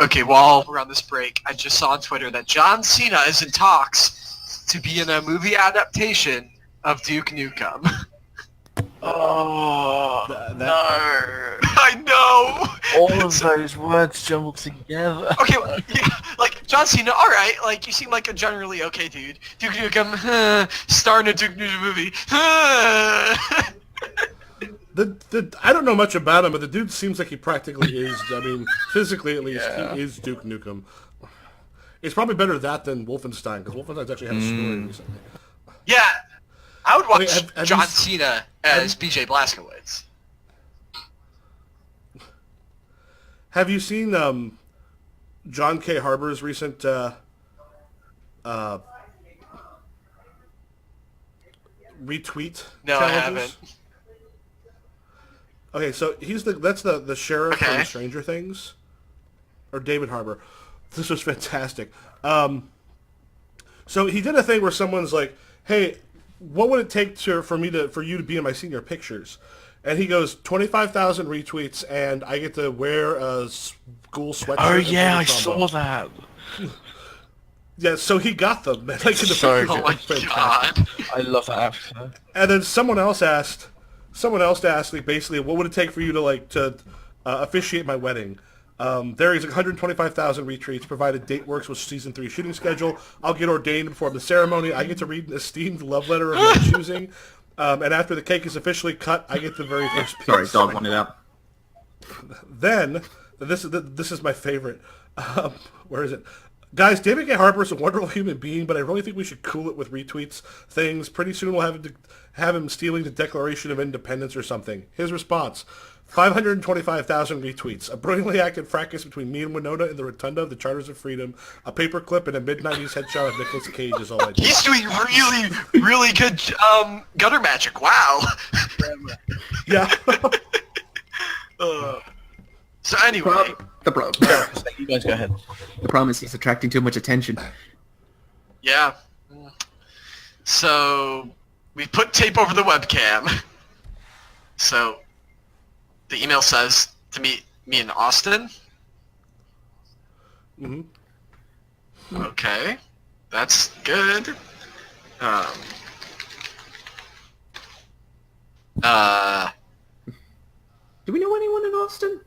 Speaker 2: Okay, while we're on this break, I just saw on Twitter that John Cena is in talks to be in a movie adaptation of Duke Nukem.
Speaker 4: Oh, no.
Speaker 2: I know!
Speaker 4: All of those words jumbled together.
Speaker 2: Okay, well, yeah, like, John Cena, alright, like, you seem like a generally okay dude. Duke Nukem, star in a Duke Nukem movie.
Speaker 3: I don't know much about him, but the dude seems like he practically is. I mean, physically at least, he is Duke Nukem. It's probably better that than Wolfenstein, because Wolfenstein's actually had a story recently.
Speaker 2: Yeah, I would watch
Speaker 3: have
Speaker 2: John
Speaker 3: you
Speaker 2: Cena as BJ Blazkowicz.
Speaker 3: Have you seen John K. Harbor's recent retweet
Speaker 2: No,
Speaker 3: challenges?
Speaker 2: I haven't.
Speaker 3: Okay, so that's the sheriff
Speaker 2: Okay.
Speaker 3: from Stranger Things, or David Harbour. This was fantastic. So he did a thing where someone's like, "Hey, what would it take for you to be in my senior pictures?" And he goes, 25,000 retweets, and I get to wear a school sweatshirt.
Speaker 4: Oh
Speaker 3: and
Speaker 4: yeah,
Speaker 3: play
Speaker 4: I
Speaker 3: the
Speaker 4: saw
Speaker 3: trombone.
Speaker 4: that.
Speaker 3: Yeah, so he got them. Like, in the
Speaker 4: So
Speaker 3: pictures,
Speaker 2: Oh
Speaker 3: it
Speaker 2: my
Speaker 3: was fantastic.
Speaker 2: god.
Speaker 4: I love that outfit.
Speaker 3: And then someone else asked, like, basically, what would it take for you to officiate my wedding? There is 125,000 retweets, provided date works with season 3 shooting schedule. I'll get ordained before the ceremony. I get to read an esteemed love letter of my choosing. And after the cake is officially cut, I get the very first piece.
Speaker 1: Sorry, dog wanted out.
Speaker 3: Then, this is my favorite. Where is it? Guys, David K. Harbour is a wonderful human being, but I really think we should cool it with retweets things. Pretty soon we'll have him stealing the Declaration of Independence or something. His response, 525,000 retweets. A brilliantly acted fracas between me and Winona in the rotunda of the Charters of Freedom. A paperclip and a mid-90s headshot of Nicolas Cage is all I do.
Speaker 2: He's doing really, really good gutter magic. Wow.
Speaker 3: Yeah.
Speaker 2: So anyway,
Speaker 4: You guys go ahead.
Speaker 1: The problem is he's attracting too much attention.
Speaker 2: yeah. So we put tape over the webcam. So the email says to meet me in Austin.
Speaker 3: hmm
Speaker 2: Okay, that's good.
Speaker 1: Do we know anyone in Austin?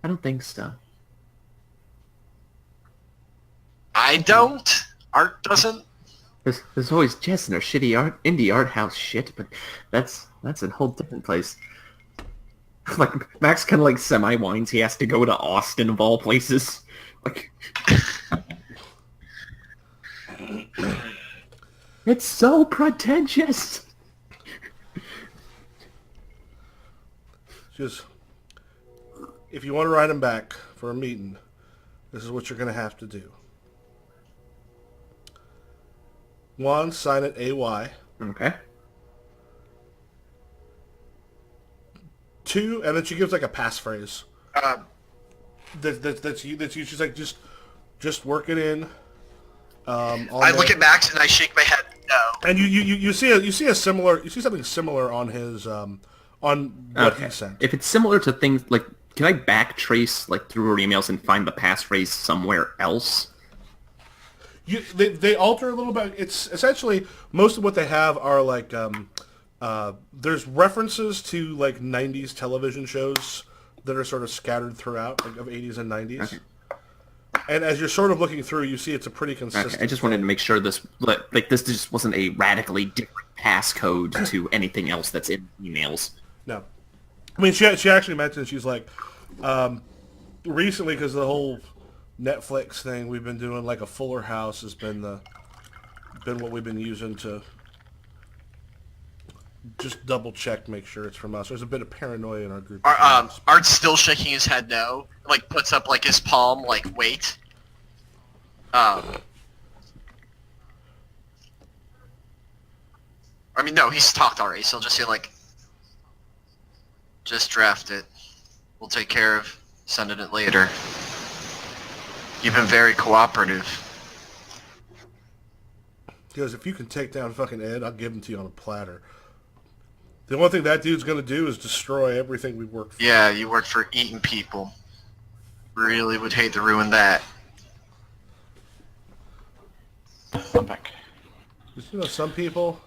Speaker 1: I don't think so.
Speaker 2: I don't. Art doesn't.
Speaker 1: There's always Jess and her shitty indie art house shit, but that's a whole different place. Like, Max kind of like semi-whines he has to go to Austin of all places. Like, it's so pretentious.
Speaker 3: Just, if you want to write him back for a meeting, this is what you're going to have to do. 1, sign it AY.
Speaker 1: Okay.
Speaker 3: 2, and then she gives like a passphrase.
Speaker 2: Uh,
Speaker 3: That's she's like, just work it in.
Speaker 2: I look at Max and I shake my head. No.
Speaker 3: and you see something similar on his on what he sent.
Speaker 1: If it's similar to things like, can I backtrace like through her emails and find the passphrase somewhere else?
Speaker 3: They alter a little bit. It's essentially most of what they have are like there's references to like 90s television shows that are sort of scattered throughout, like of 80s and 90s.
Speaker 1: Okay.
Speaker 3: And as you're sort of looking through, you see it's a pretty consistent.
Speaker 1: Okay, I just wanted to make sure this just wasn't a radically different passcode to anything else that's in emails.
Speaker 3: No, I mean she actually mentioned, she's like, recently, because the whole Netflix thing we've been doing, like a Fuller House has been what we've been using to just double check, make sure it's from us. There's a bit of paranoia in our group.
Speaker 2: Art's still shaking his head no. Like, puts up, like, his palm, like, wait. I mean, no, he's talked already, so he'll just say, like, just draft it. We'll take care of sending it later. You've been very cooperative.
Speaker 3: He goes, if you can take down fucking Ed, I'll give him to you on a platter. The only thing that dude's gonna do is destroy everything we worked for.
Speaker 2: Yeah, you work for eating people. Really would hate to ruin that.
Speaker 4: I'm back.
Speaker 3: Just, some people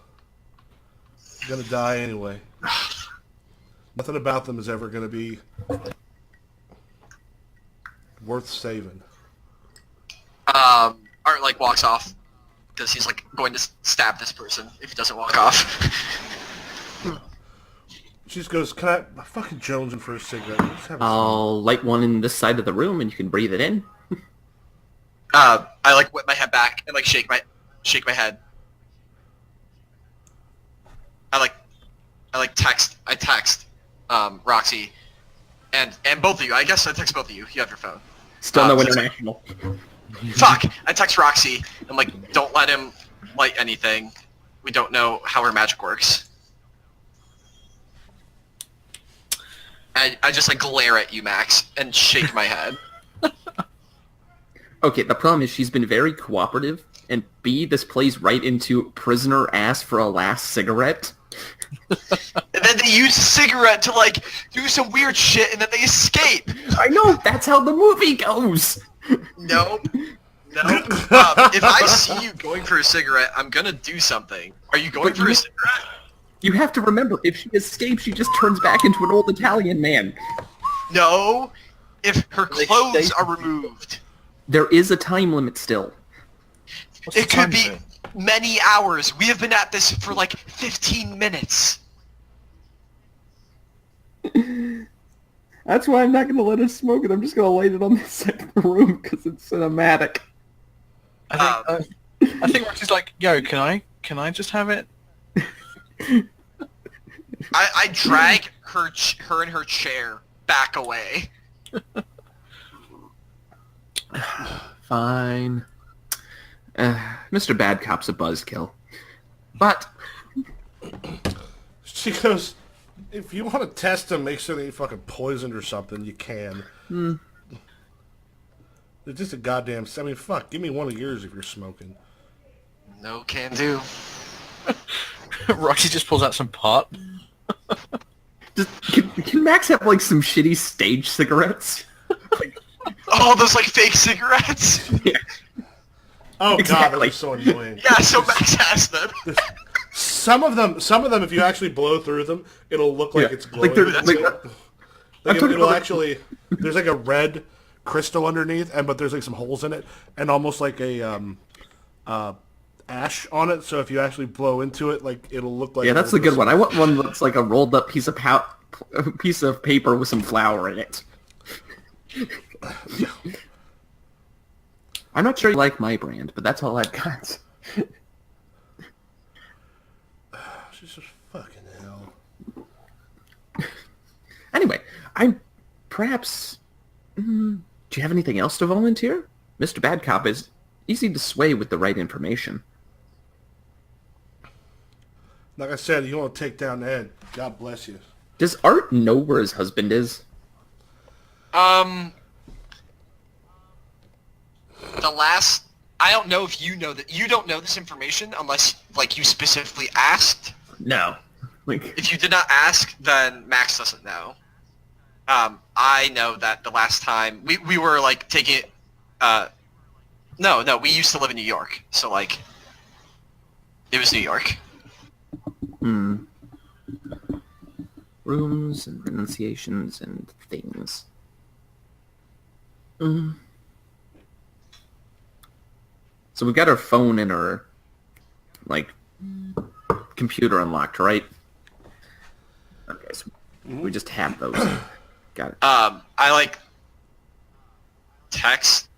Speaker 3: are gonna die anyway. Nothing about them is ever gonna be worth saving.
Speaker 2: Art like walks off because he's like going to stab this person if he doesn't walk off.
Speaker 3: She just goes, "Can I fucking jonesing for a cigarette?" Just have a
Speaker 1: I'll light one in this side of the room, and you can breathe it in.
Speaker 2: I like whip my head back and like shake my head. I text Roxy and both of you. I guess I text both of you. You have your phone.
Speaker 1: Still no international.
Speaker 2: Fuck! I text Roxy and like, don't let him light anything. We don't know how her magic works. I just like glare at you, Max, and shake my head.
Speaker 1: Okay, the problem is she's been very cooperative, and B, this plays right into prisoner ask for a last cigarette.
Speaker 2: And then they use a cigarette to like do some weird shit, and then they escape.
Speaker 1: I know, that's how the movie goes!
Speaker 2: Nope. If I see you going for a cigarette, I'm gonna do something. Are you going for a cigarette?
Speaker 1: You have to remember, if she escapes, she just turns back into an old Italian man.
Speaker 2: No. If her clothes are removed.
Speaker 1: There is a time limit still.
Speaker 2: It could be many hours. We have been at this for like 15 minutes.
Speaker 1: That's why I'm not going to let her smoke it. I'm just going to light it on this side of the room because it's cinematic.
Speaker 4: I think Roxy's like, yo, can I just have it?
Speaker 2: I drag her and her chair back away.
Speaker 1: Fine. Mr. Bad Cop's a buzzkill. But
Speaker 3: She goes, "If you want to test them, make sure they ain't fucking poisoned or something, you can." They're just a goddamn... I mean, fuck, give me one of yours if you're smoking.
Speaker 2: No can do.
Speaker 4: Roxy just pulls out some pot.
Speaker 1: can Max have, like, some shitty stage cigarettes?
Speaker 2: Oh, those like fake cigarettes?
Speaker 1: Yeah.
Speaker 3: Oh god,
Speaker 1: Exactly.
Speaker 3: they're so annoying.
Speaker 2: Yeah, so Max has them.
Speaker 3: Some of them, if you actually blow through them, it'll look like it's glowing.
Speaker 1: Like they're...
Speaker 2: That's
Speaker 1: Like,
Speaker 2: good.
Speaker 3: Like
Speaker 1: I'm talking
Speaker 3: it'll
Speaker 1: about-
Speaker 3: actually, there's like a red crystal underneath, but there's like some holes in it, and almost like a ash on it. So if you actually blow into it, like it'll look like...
Speaker 1: yeah, that's the good one. I want one that's like a rolled up piece of paper with some flour in it. I'm not sure you like my brand, but that's all I've got.
Speaker 3: She's just fucking hell.
Speaker 1: Anyway, perhaps... do you have anything else to volunteer? Mr. Bad Cop is easy to sway with the right information.
Speaker 3: Like I said, you want to take down Ed. God bless you.
Speaker 1: Does Art know where his husband is?
Speaker 2: I don't know if you know that. You don't know this information unless, like, you specifically asked.
Speaker 1: No. Like,
Speaker 2: If you did not ask, then Max doesn't know. I know that the last time we were like taking it. No, we used to live in New York, so like, it was New York.
Speaker 1: rooms and renunciations and things. So we've got our phone and our, like, computer unlocked, right? Okay, so we just have those. Got it.
Speaker 2: I like text,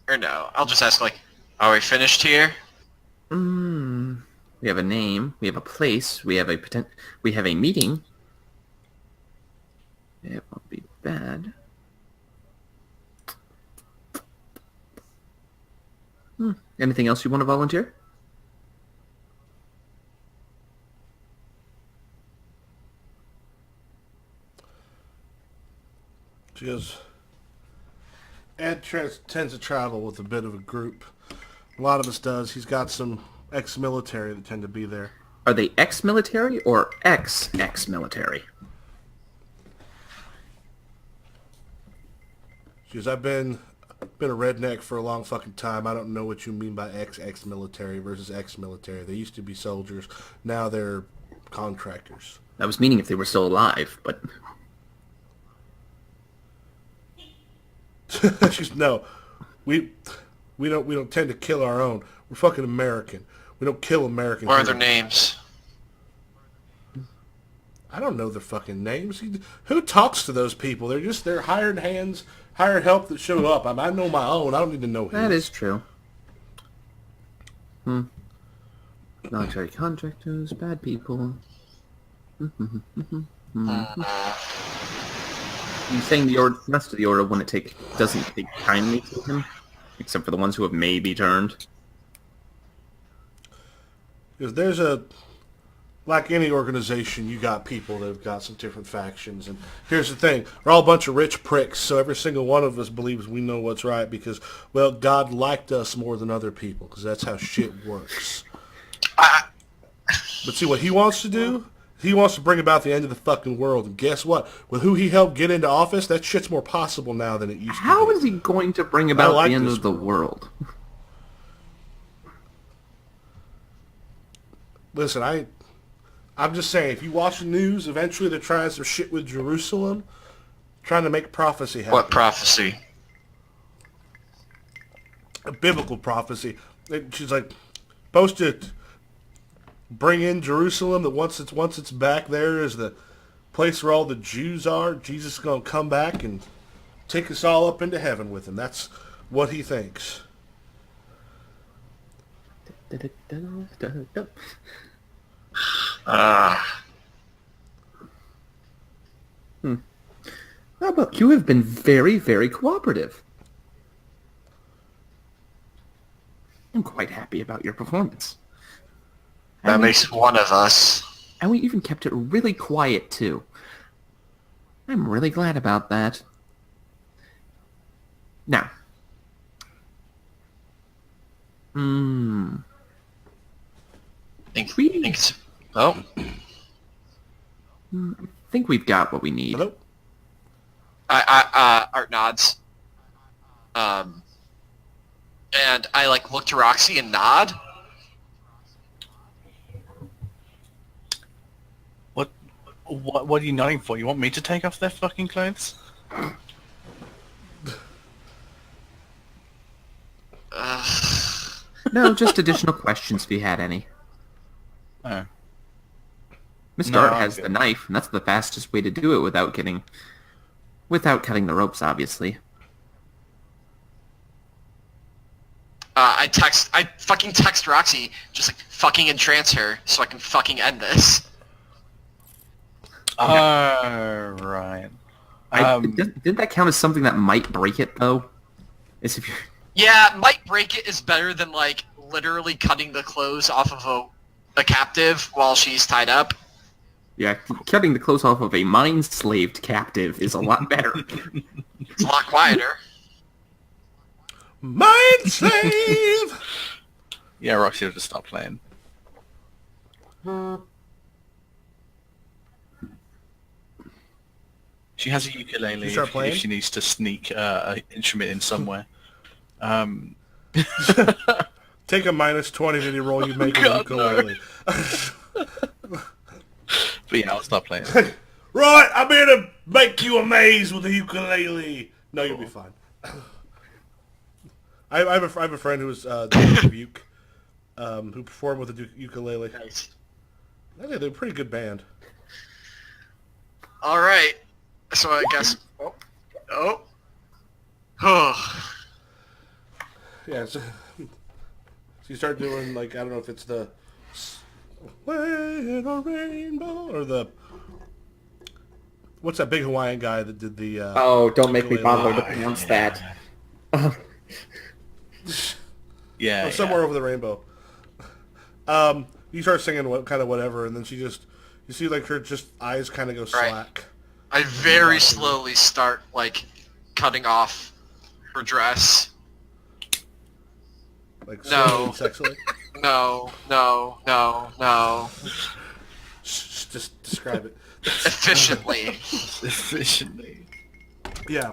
Speaker 2: or no, I'll just ask like, are we finished here?
Speaker 1: We have a name. We have a place. We have a meeting. It won't be bad. Anything else you want to volunteer?
Speaker 3: She goes, Ed tends to travel with a bit of a group. A lot of us does. He's got some ex-military that tend to be there.
Speaker 1: Are they ex-military or ex-military?
Speaker 3: She goes, I've been been a redneck for a long fucking time. I don't know what you mean by ex-military versus ex-military. They used to be soldiers. Now they're contractors.
Speaker 1: I was meaning if they were still alive, but
Speaker 3: No, we don't tend to kill our own. We're fucking American. We don't kill American.
Speaker 2: What are their
Speaker 3: heroes.
Speaker 2: names?
Speaker 3: I don't know their fucking names. Who talks to those people? They're hired hands, hired help that show up. I know my own. I don't need to know his.
Speaker 1: that is true. Military contractors, bad people. You saying the rest of the order doesn't take kindly to him, except for the ones who have maybe turned.
Speaker 3: Because like any organization, you got people that have got some different factions. And here's the thing. We're all a bunch of rich pricks, so every single one of us believes we know what's right because, well, God liked us more than other people because that's how shit works. But see what he wants to do? He wants to bring about the end of the fucking world. And guess what? With who he helped get into office, that shit's more possible now than it used to be.
Speaker 1: How is he going to bring about
Speaker 3: like
Speaker 1: the end
Speaker 3: this
Speaker 1: of the world?
Speaker 3: Listen, I'm just saying, if you watch the news, eventually they're trying some shit with Jerusalem, trying to make prophecy happen.
Speaker 2: What prophecy?
Speaker 3: A biblical prophecy. She's like, supposed to bring in Jerusalem, that once it's back there is the place where all the Jews are. Jesus is going to come back and take us all up into heaven with him. That's what he thinks.
Speaker 1: How about you have been very, very cooperative. I'm quite happy about your performance.
Speaker 2: That makes one of us.
Speaker 1: And we even kept it really quiet, too. I'm really glad about that. Now.
Speaker 2: Oh.
Speaker 1: I think we've got what we need.
Speaker 3: Hello?
Speaker 2: Art nods. And I look to Roxy and nod.
Speaker 4: What are you nodding for? You want me to take off their fucking clothes?
Speaker 1: No, just additional questions if you had any.
Speaker 4: Oh.
Speaker 1: Mr.
Speaker 4: No,
Speaker 1: Art
Speaker 4: I'm
Speaker 1: has
Speaker 4: good.
Speaker 1: the knife, and that's the fastest way to do it without cutting the ropes, obviously.
Speaker 2: I fucking text Roxy, just fucking entrance her so I can fucking end this.
Speaker 4: Oh, right.
Speaker 1: Didn't that count as something that might break it, though? As if you're...
Speaker 2: Yeah, might break it is better than literally cutting the clothes off of a captive while she's tied up.
Speaker 1: Yeah, cutting the clothes off of a mind-slaved captive is a lot better.
Speaker 2: It's a lot quieter.
Speaker 3: Mind slave!
Speaker 4: Yeah, Roxy will just stop playing. She has a ukulele
Speaker 3: You start
Speaker 4: if
Speaker 3: playing?
Speaker 4: she needs to sneak an instrument in somewhere.
Speaker 3: Take a -20 to any roll you make with a
Speaker 4: God, no.
Speaker 3: ukulele.
Speaker 4: But yeah, I'll stop playing.
Speaker 3: Right, I'm here to make you a maze with a ukulele. No, you'll be fine. I have a friend who was Duke, who performed with a ukulele.
Speaker 2: Nice.
Speaker 3: Yeah, they're a pretty good band.
Speaker 2: All right. So I guess. Oh.
Speaker 3: Yeah, so you start doing I don't know if it's the Way in a Rainbow or the what's that big Hawaiian guy that did the
Speaker 1: Oh, don't make me
Speaker 3: ukulele?
Speaker 1: bother to pronounce that.
Speaker 4: Yeah,
Speaker 3: Somewhere over the rainbow. You start singing whatever, and then you see her just eyes kind of go slack.
Speaker 2: I very slowly start cutting off her dress.
Speaker 3: Slowly and sexily.
Speaker 2: No.
Speaker 3: Just describe it.
Speaker 2: Efficiently.
Speaker 4: Efficiently.
Speaker 3: Yeah.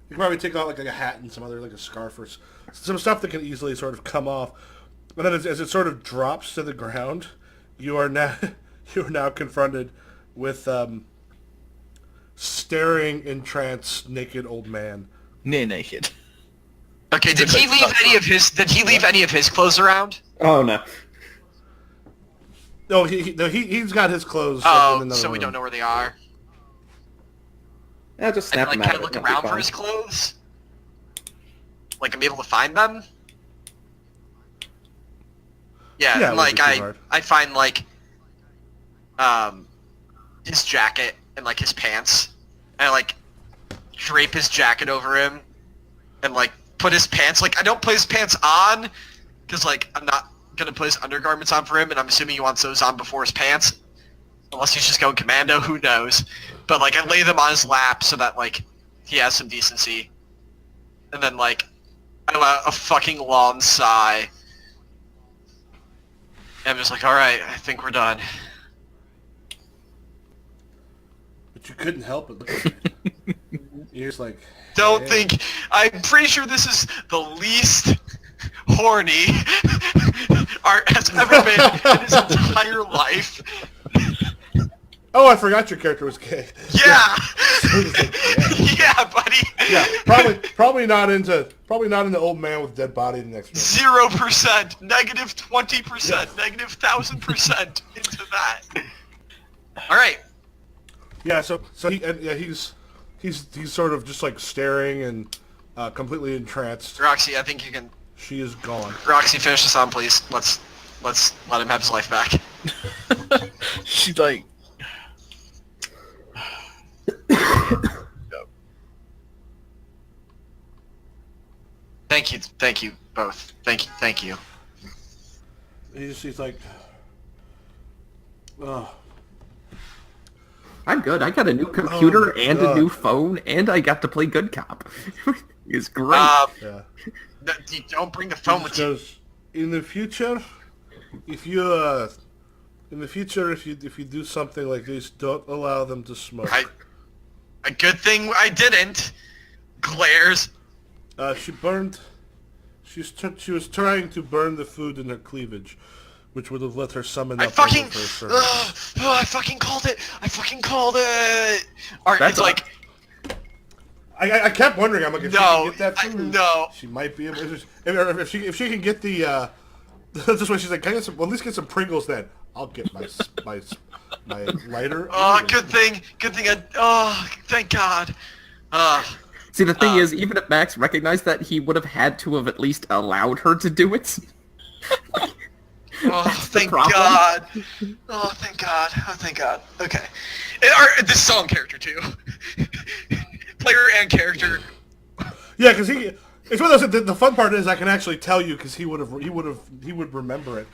Speaker 3: can probably take out like a hat and some other like a scarf or some stuff that can easily sort of come off. But then as it sort of drops to the ground, you are now confronted with staring, entranced, naked old man.
Speaker 4: Near naked.
Speaker 2: Okay, did he leave any of his clothes around?
Speaker 1: Oh no.
Speaker 3: No, he's got his clothes.
Speaker 2: Oh,
Speaker 3: in
Speaker 2: so
Speaker 3: another
Speaker 2: we
Speaker 3: room.
Speaker 2: don't know where they are.
Speaker 1: Yeah, just
Speaker 2: And
Speaker 1: snap them
Speaker 2: kind
Speaker 1: out.
Speaker 2: of look
Speaker 1: It'll be
Speaker 2: around for
Speaker 1: fine.
Speaker 2: his clothes. Like I'm able to find them. Yeah,
Speaker 3: Yeah, it
Speaker 2: and,
Speaker 3: wouldn't
Speaker 2: like
Speaker 3: be too hard.
Speaker 2: I find like his jacket and like his pants, and I like drape his jacket over him, and like put his pants. Like I don't put his pants on, because like I'm not gonna put his undergarments on for him, and I'm assuming he wants those on before his pants, unless he's just going commando. Who knows? But like I lay them on his lap so that like he has some decency, and then like I let a fucking long sigh. And I'm just like, alright, I think we're done.
Speaker 3: But you couldn't help it. You're just like...
Speaker 2: Don't
Speaker 3: hey.
Speaker 2: think... I'm pretty sure this is the least horny Art has ever been in his entire life.
Speaker 3: Oh, I forgot your character was gay.
Speaker 2: Yeah!
Speaker 3: Like,
Speaker 2: Yeah, buddy!
Speaker 3: yeah, probably not into old man with dead body in the next room.
Speaker 2: 0%, negative 20%, negative 1,000% into that. Alright.
Speaker 3: Yeah, so he's sort of just like staring and completely entranced.
Speaker 2: Roxy, I think you can...
Speaker 3: She is gone.
Speaker 2: Roxy, finish this on, please. Let's let him have his life back.
Speaker 4: She's like...
Speaker 2: Thank you both. Thank you.
Speaker 3: He's like, oh,
Speaker 1: I'm good. I got a new computer
Speaker 3: my
Speaker 1: and
Speaker 3: God.
Speaker 1: a new phone, and I got to play good cop. It's great.
Speaker 3: yeah.
Speaker 2: Don't bring the phone with you.
Speaker 3: Because in the future, if you do something like this, don't allow them to smoke.
Speaker 2: A good thing I didn't. Glares.
Speaker 3: She was trying to burn the food in her cleavage, which would have let her summon
Speaker 2: I
Speaker 3: up
Speaker 2: fucking...
Speaker 3: over for a servant.
Speaker 2: I fucking called it. Alright,
Speaker 1: That's
Speaker 2: it's like...
Speaker 3: I kept wondering. I'm like, if she
Speaker 2: No,
Speaker 3: can get that food,
Speaker 2: no.
Speaker 3: she might be able. If she can get the. That's why she's like, can I get some? Well, at least get some Pringles then. I'll get my lighter.
Speaker 2: Oh, good thing. Thank God.
Speaker 1: See, the thing is, even if Max recognized that, he would have had to have at least allowed her to do it.
Speaker 2: Oh,
Speaker 1: the
Speaker 2: thank
Speaker 1: problem.
Speaker 2: God. Oh, thank God. Okay. This is all in character, too. Player and character.
Speaker 3: Yeah, because it's one of those. The fun part is I can actually tell you because he would remember it.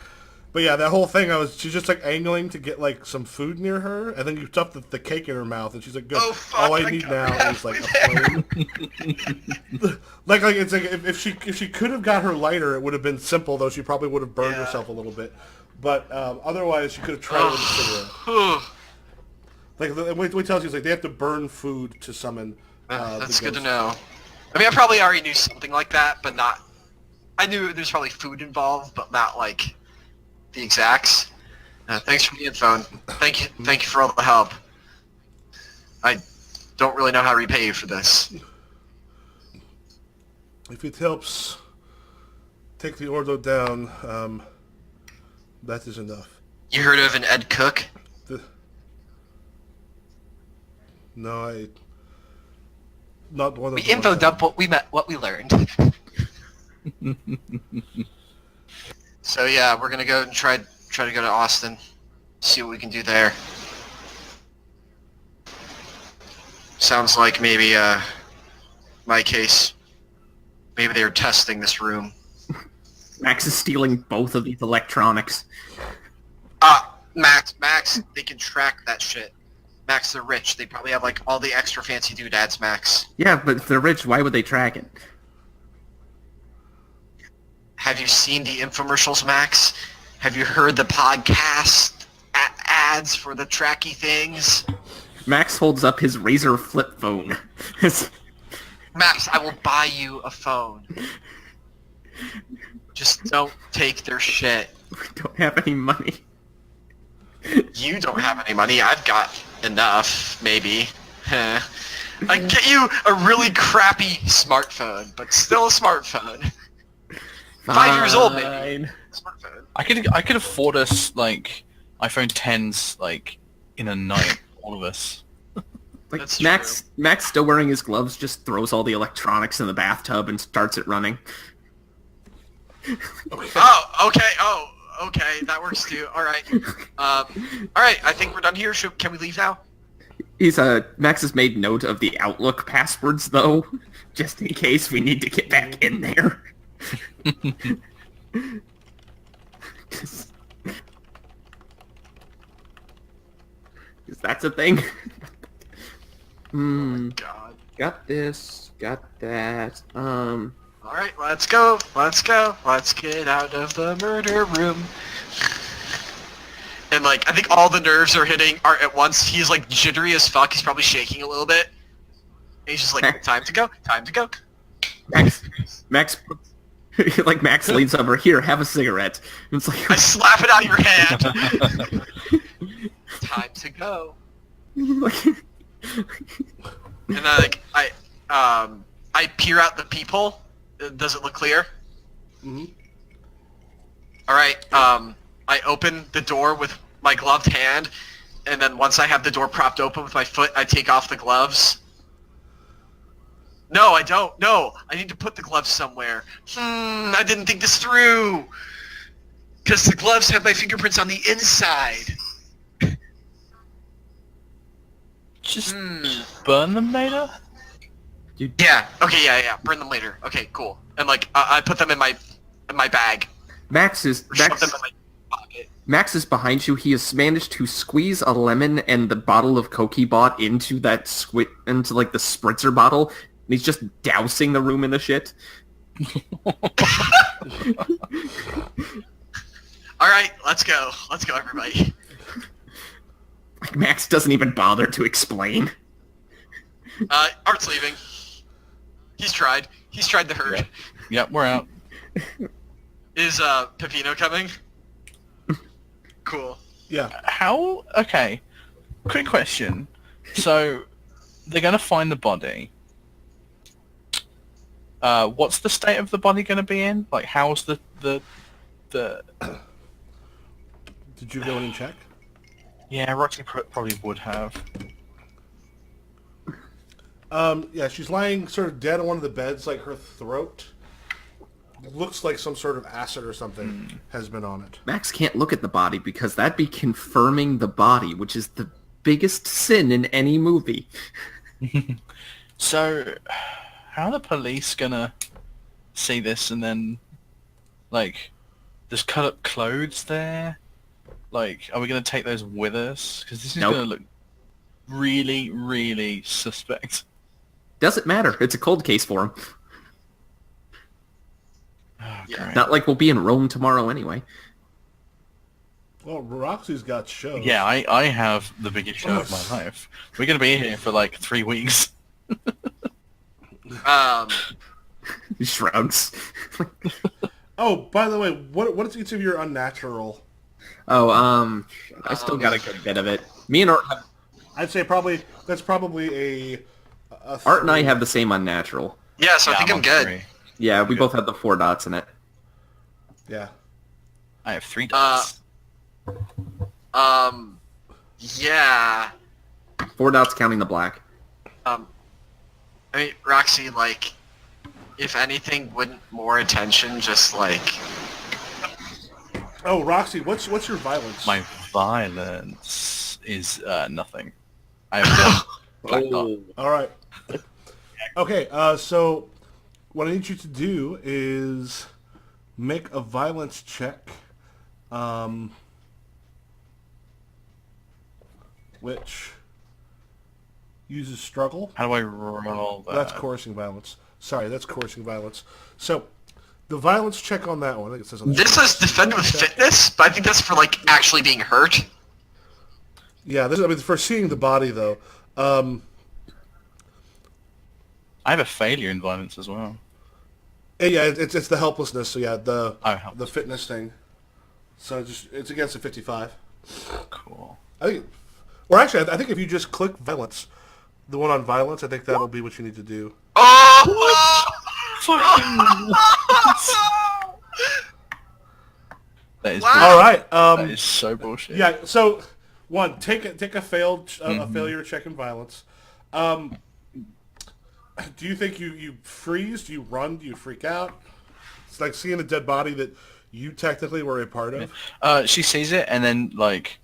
Speaker 3: But yeah, that whole thing, she's just like angling to get like some food near her, and then you stuff the cake in her mouth, and she's like, "Good.
Speaker 2: Oh, fuck,
Speaker 3: all I
Speaker 2: I
Speaker 3: need
Speaker 2: got
Speaker 3: now is like a flame." like it's like if she could have got her lighter, it would have been simple. Though she probably would have burned herself a little bit. But otherwise, she could have tried with a cigarette. Like the way it tells you is like they have to burn food to summon.
Speaker 2: That's
Speaker 3: the
Speaker 2: good to
Speaker 3: ghost.
Speaker 2: know. I mean, I probably already knew something like that, but not... I knew there's probably food involved, but not, like, the exacts. Thanks for the info. Thank you for all the help. I don't really know how to repay you for this.
Speaker 3: If it helps take the Ordo down, that is enough.
Speaker 2: You heard of an Ed Cook?
Speaker 3: No, not one of
Speaker 2: We
Speaker 3: them.
Speaker 2: info dump what we learned. So yeah, we're gonna go and try to go to Austin, see what we can do there. Sounds like maybe my case. Maybe they were testing this room.
Speaker 1: Max is stealing both of these electronics.
Speaker 2: Max, they can track that shit. Max, they're rich. They probably have like all the extra fancy doodads, Max.
Speaker 1: Yeah, but if they're rich, why would they track it?
Speaker 2: Have you seen the infomercials, Max? Have you heard the podcast ads for the tracky things?
Speaker 1: Max holds up his Razor flip phone.
Speaker 2: Max, I will buy you a phone. Just don't take their shit.
Speaker 1: We don't have any money.
Speaker 2: You don't have any money. I've got enough, maybe. I can get you a really crappy smartphone, but still a smartphone. 5 years old, maybe.
Speaker 1: Fine.
Speaker 2: Smartphone.
Speaker 4: I could afford us like iPhone 10s like in a night, all of us.
Speaker 1: Like
Speaker 2: That's
Speaker 1: Max still wearing his gloves, just throws all the electronics in the bathtub and starts it running.
Speaker 2: Oh, okay. Oh, okay. That works too. All right. All right. I think we're done here. Can we leave now?
Speaker 1: Max has made note of the Outlook passwords though, just in case we need to get back in there. 'Cause that's a thing.
Speaker 2: God.
Speaker 1: Got this, got that.
Speaker 2: All right. Let's go. Let's go. Let's get out of the murder room. And like, I think all the nerves are at once. He's like jittery as fuck. He's probably shaking a little bit. And he's just like, time to go. Time to go.
Speaker 1: Max, like Max leans over, here, have a cigarette. And it's like,
Speaker 2: I slap it out of your hand. Time to go. And I peer out the peephole. Does it look clear?
Speaker 3: Mm-hmm.
Speaker 2: All right. I open the door with my gloved hand, and then once I have the door propped open with my foot, I take off the gloves. No, I don't. No, I need to put the gloves somewhere. I didn't think this through. Because the gloves have my fingerprints on the inside.
Speaker 4: Just burn them later?
Speaker 2: Yeah. Okay. Yeah. Burn them later. Okay. Cool. And like, I put them in my bag.
Speaker 1: Max is
Speaker 2: Or shove them in my pocket.
Speaker 1: Max is behind you. He has managed to squeeze a lemon and the bottle of Coke he bought into that into like the spritzer bottle. And he's just dousing the room in the shit.
Speaker 2: All right. Let's go. Let's go, everybody.
Speaker 1: Like Max doesn't even bother to explain.
Speaker 2: Art's leaving. He's tried. He's tried the herd.
Speaker 4: Yep, we're out.
Speaker 2: Is Peppino coming? Cool.
Speaker 3: Yeah.
Speaker 4: How? Okay. Quick question. So, they're gonna find the body. What's the state of the body gonna be in? Like, how's the...
Speaker 3: Did you go in and check?
Speaker 4: Yeah, Roxy probably would have.
Speaker 3: Yeah, she's lying sort of dead on one of the beds, like her throat looks like some sort of acid or something has been on it.
Speaker 1: Max can't look at the body because that'd be confirming the body, which is the biggest sin in any movie.
Speaker 4: So, how are the police gonna see this and then, like, there's cut up clothes there? Like, are we gonna take those with us? Because this is
Speaker 1: Nope.
Speaker 4: gonna look really, really suspect.
Speaker 1: Doesn't matter. It's a cold case for him.
Speaker 4: Oh,
Speaker 2: Yeah.
Speaker 4: great.
Speaker 1: Not like we'll be in Rome tomorrow anyway.
Speaker 3: Well, Roxy's got shows.
Speaker 4: Yeah, I have the biggest show of my life. We're gonna be here for like 3 weeks.
Speaker 1: He shrugs.
Speaker 3: Oh, by the way, what is each of your unnatural?
Speaker 1: Oh, I still got a good bit of it. Me and Art have...
Speaker 3: I'd say that's probably a
Speaker 1: Art and I
Speaker 3: 3.
Speaker 1: have the same unnatural.
Speaker 2: Yeah, so I
Speaker 4: Yeah,
Speaker 2: think I'm
Speaker 4: on
Speaker 2: good.
Speaker 4: 3.
Speaker 1: Yeah, we both have the 4 dots in it.
Speaker 3: Yeah.
Speaker 4: I have 3 dots.
Speaker 2: Yeah.
Speaker 1: 4 dots counting the black.
Speaker 2: I mean, Roxy, like, if anything, wouldn't more attention just like...
Speaker 3: Oh, Roxy, what's your violence?
Speaker 4: My violence is nothing. I have 1 black dot.
Speaker 3: All right. Okay, so what I need you to do is make a violence check, which uses struggle.
Speaker 4: How do I roll that?
Speaker 3: That's coercing violence. Sorry, that's coercing violence. So the violence check on that one, I think it says on the
Speaker 2: This
Speaker 3: sheet.
Speaker 2: says defend with fitness, but I think that's for, like, actually being hurt.
Speaker 3: Yeah, for seeing the body though.
Speaker 4: I have a failure in violence as well.
Speaker 3: Yeah, it's the helplessness. So yeah, the
Speaker 4: helpless.
Speaker 3: fitness thing. So it's against a 55.
Speaker 4: Cool.
Speaker 3: I think, or actually, I think if you just click violence, the one on violence, I think that'll be what you need to do.
Speaker 2: Oh!
Speaker 4: Fucking That is
Speaker 2: Wow.
Speaker 3: All right.
Speaker 4: that is so bullshit.
Speaker 3: Yeah. So one, take a failed a failure check in violence. Do you think you freeze? Do you run? Do you freak out? It's like seeing a dead body that you technically were a part of.
Speaker 4: She sees it and then like,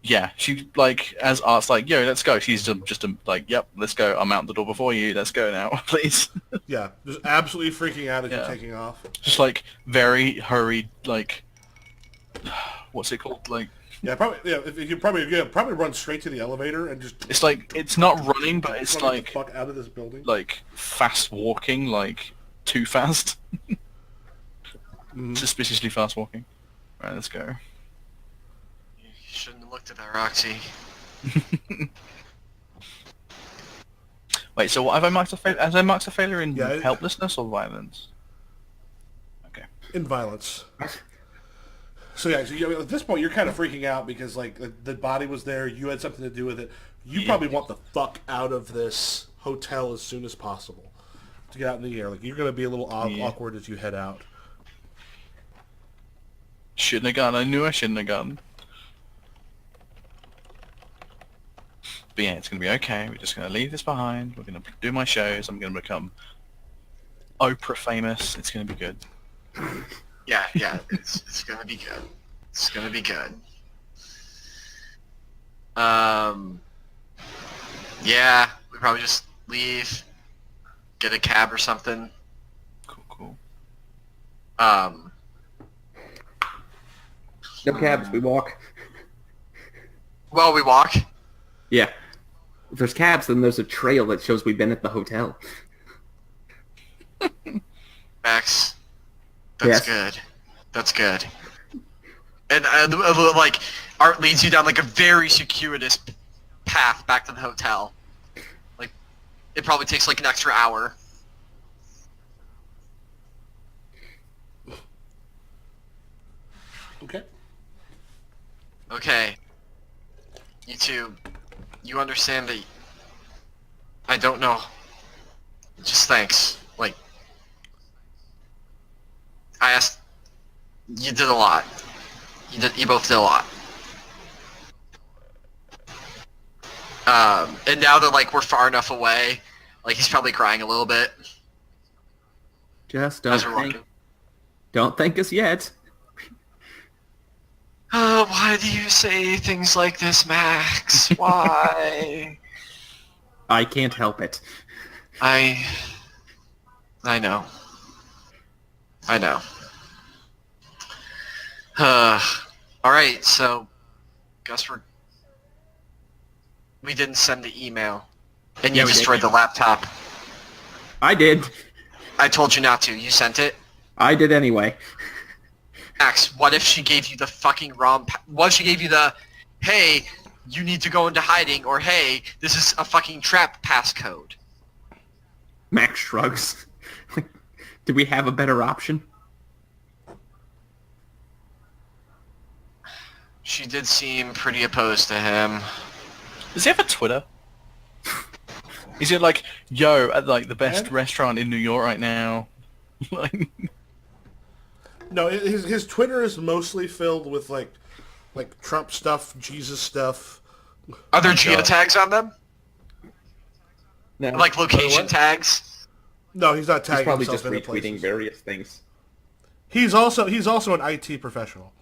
Speaker 4: yeah, she like as Art's like, yo, let's go. She's just like, yep, let's go. I'm out the door before you. Let's go now, please.
Speaker 3: Yeah, just absolutely freaking out as you're taking off.
Speaker 4: Just like very hurried, like what's it called? Like
Speaker 3: Yeah, probably. Yeah, if you probably run straight to the elevator and just.
Speaker 4: it's like it's not running, but it's
Speaker 3: run
Speaker 4: like
Speaker 3: the fuck out of this building.
Speaker 4: like fast walking, like too fast. Suspiciously fast walking. Right, let's go.
Speaker 2: You shouldn't have looked at that, Roxy.
Speaker 4: Wait, so what have I marked a failure? Have I marked a failure in
Speaker 3: Yeah,
Speaker 4: helplessness or violence? Okay.
Speaker 3: In violence. So yeah, at this point you're kind of freaking out because like the body was there, you had something to do with it. You probably want the fuck out of this hotel as soon as possible to get out in the air. Like you're gonna be a little awkward as you head out.
Speaker 4: Shouldn't have gone. I knew I shouldn't have gone. But yeah, it's going to be okay. We're just going to leave this behind. We're going to do my shows. I'm going to become Oprah famous. It's going to be good.
Speaker 2: Yeah, it's gonna be good. It's gonna be good. Yeah, we probably just leave, get a cab or something.
Speaker 4: Cool.
Speaker 1: No cabs, we walk.
Speaker 2: Well, we walk.
Speaker 1: Yeah. If there's cabs, then there's a trail that shows we've been at the hotel.
Speaker 2: Max, that's
Speaker 1: Yes.
Speaker 2: good. That's good. And like, Art leads you down like a very circuitous path back to the hotel. Like, it probably takes like an extra hour.
Speaker 3: Okay.
Speaker 2: Okay. You two, you understand that I don't know. Just thanks. Like, I asked, you did a lot. You both did a lot. And now that like we're far enough away, like he's probably crying a little bit
Speaker 1: Just
Speaker 2: as we're walking.
Speaker 1: don't thank us yet.
Speaker 2: Oh, why do you say things like this, Max? Why?
Speaker 1: I can't help it.
Speaker 2: I know. I know. Alright, so guess we didn't send the email. And you
Speaker 1: Yeah, we
Speaker 2: destroyed
Speaker 1: did.
Speaker 2: the laptop.
Speaker 1: I did.
Speaker 2: I told you not to. You sent it?
Speaker 1: I did anyway.
Speaker 2: Max, what if she gave you the fucking wrong... What if she gave you the, hey, you need to go into hiding, or hey, this is a fucking trap passcode?
Speaker 1: Max shrugs. Do we have a better option?
Speaker 2: She did seem pretty opposed to him.
Speaker 4: Does he have a Twitter? Is it like, yo, at like the best restaurant in New York right now? Like,
Speaker 3: No, his Twitter is mostly filled with like Trump stuff, Jesus stuff.
Speaker 2: Are there geotags on them?
Speaker 1: No.
Speaker 2: Like location tags?
Speaker 3: No, he's not
Speaker 1: He's
Speaker 3: tagging
Speaker 1: probably
Speaker 3: himself
Speaker 1: just
Speaker 3: into
Speaker 1: retweeting
Speaker 3: places.
Speaker 1: various things.
Speaker 3: He's also an IT professional.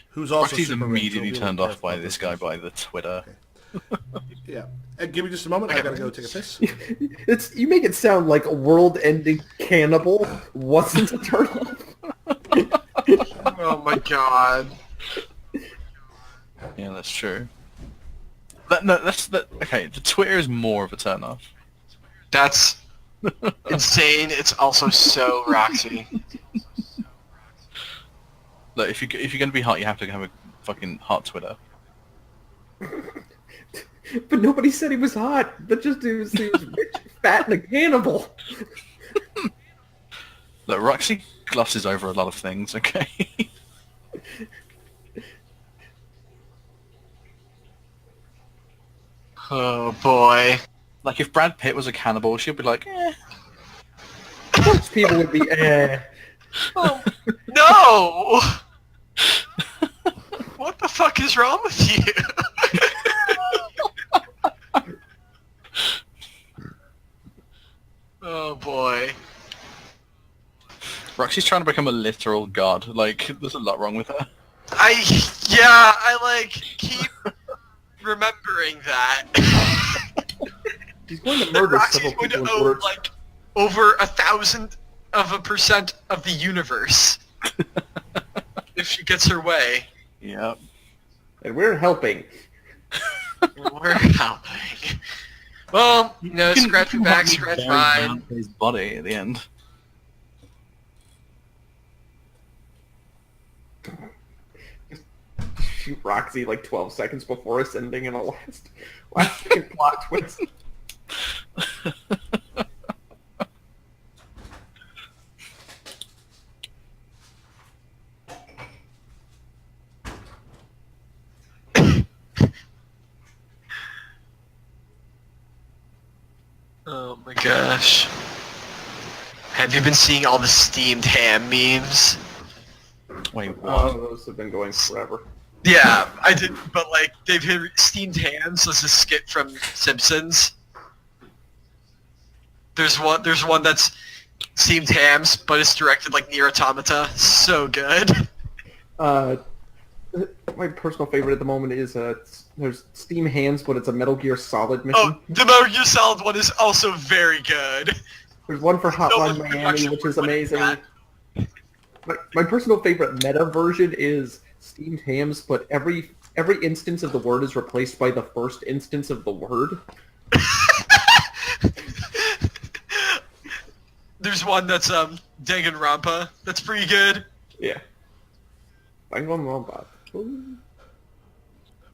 Speaker 3: Who's also
Speaker 4: Roxy's
Speaker 3: super rich,
Speaker 4: immediately
Speaker 3: so
Speaker 4: turned
Speaker 3: we'll be
Speaker 4: off by
Speaker 3: careful
Speaker 4: this
Speaker 3: with
Speaker 4: guy
Speaker 3: this.
Speaker 4: by the Twitter.
Speaker 3: Yeah. And give me just a moment. I gotta go take a piss.
Speaker 1: You make it sound like a world-ending cannibal wasn't a turn off.
Speaker 2: Oh my god.
Speaker 4: Yeah, that's true. Okay, the Twitter is more of a turn off.
Speaker 2: That's insane. It's also so Roxy.
Speaker 4: Look, if you're gonna be hot, you have to have a fucking hot Twitter.
Speaker 1: But nobody said he was hot. That just he was rich. fat and a cannibal.
Speaker 4: Look, Roxy glosses over a lot of things, okay?
Speaker 2: Oh boy.
Speaker 4: Like, if Brad Pitt was a cannibal, she'd be like, eh.
Speaker 1: Most people would be,
Speaker 2: Oh, no! What the fuck is wrong with you? Oh boy.
Speaker 4: Roxy's trying to become a literal god. Like, there's a lot wrong with her.
Speaker 2: I like, keep remembering that.
Speaker 1: She's going to murder
Speaker 2: Roxy's
Speaker 1: several
Speaker 2: going to
Speaker 1: people in
Speaker 2: own,
Speaker 1: order.
Speaker 2: like, over 1,000% of the universe. If she gets her way.
Speaker 4: Yep.
Speaker 1: And we're helping.
Speaker 2: We're helping. Well, you know, scratch your back, scratch mine.
Speaker 4: His body at the end.
Speaker 1: Shoot Roxy like 12 seconds before us ending in a last second plot twist.
Speaker 2: Oh my gosh. Have you been seeing all the steamed ham memes?
Speaker 4: Wait, what?
Speaker 1: Oh, those have been going forever.
Speaker 2: Yeah, I did, but like, they've hit steamed hams as a skit from Simpsons. There's one that's steamed hams, but it's directed like Nier Automata. So good.
Speaker 1: My personal favorite at the moment is there's Steam Hands, but it's a Metal Gear Solid mission.
Speaker 2: Oh, the Metal Gear Solid one is also very good.
Speaker 1: There's one for
Speaker 2: No
Speaker 1: Hotline
Speaker 2: one
Speaker 1: Miami,
Speaker 2: production
Speaker 1: which is
Speaker 2: work like
Speaker 1: amazing.
Speaker 2: that.
Speaker 1: My personal favorite meta version is Steamed Hams, but every instance of the word is replaced by the first instance of the word.
Speaker 2: There's one that's Danganronpa. That's pretty good.
Speaker 1: Yeah. Danganronpa.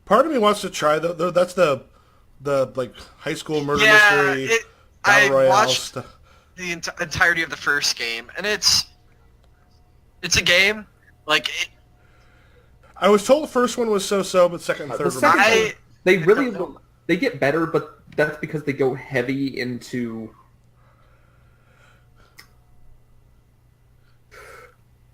Speaker 3: Part of me wants to try though. That's the like high school murder
Speaker 2: Yeah,
Speaker 3: mystery
Speaker 2: I
Speaker 3: battle royale
Speaker 2: watched
Speaker 3: stuff.
Speaker 2: the entirety of the first game, and it's a game. Like,
Speaker 3: I was told the first one was so-so, but second and third
Speaker 1: The
Speaker 3: were
Speaker 1: second
Speaker 3: better.
Speaker 1: one, they really
Speaker 2: don't know.
Speaker 1: they get better, but that's because they go heavy into.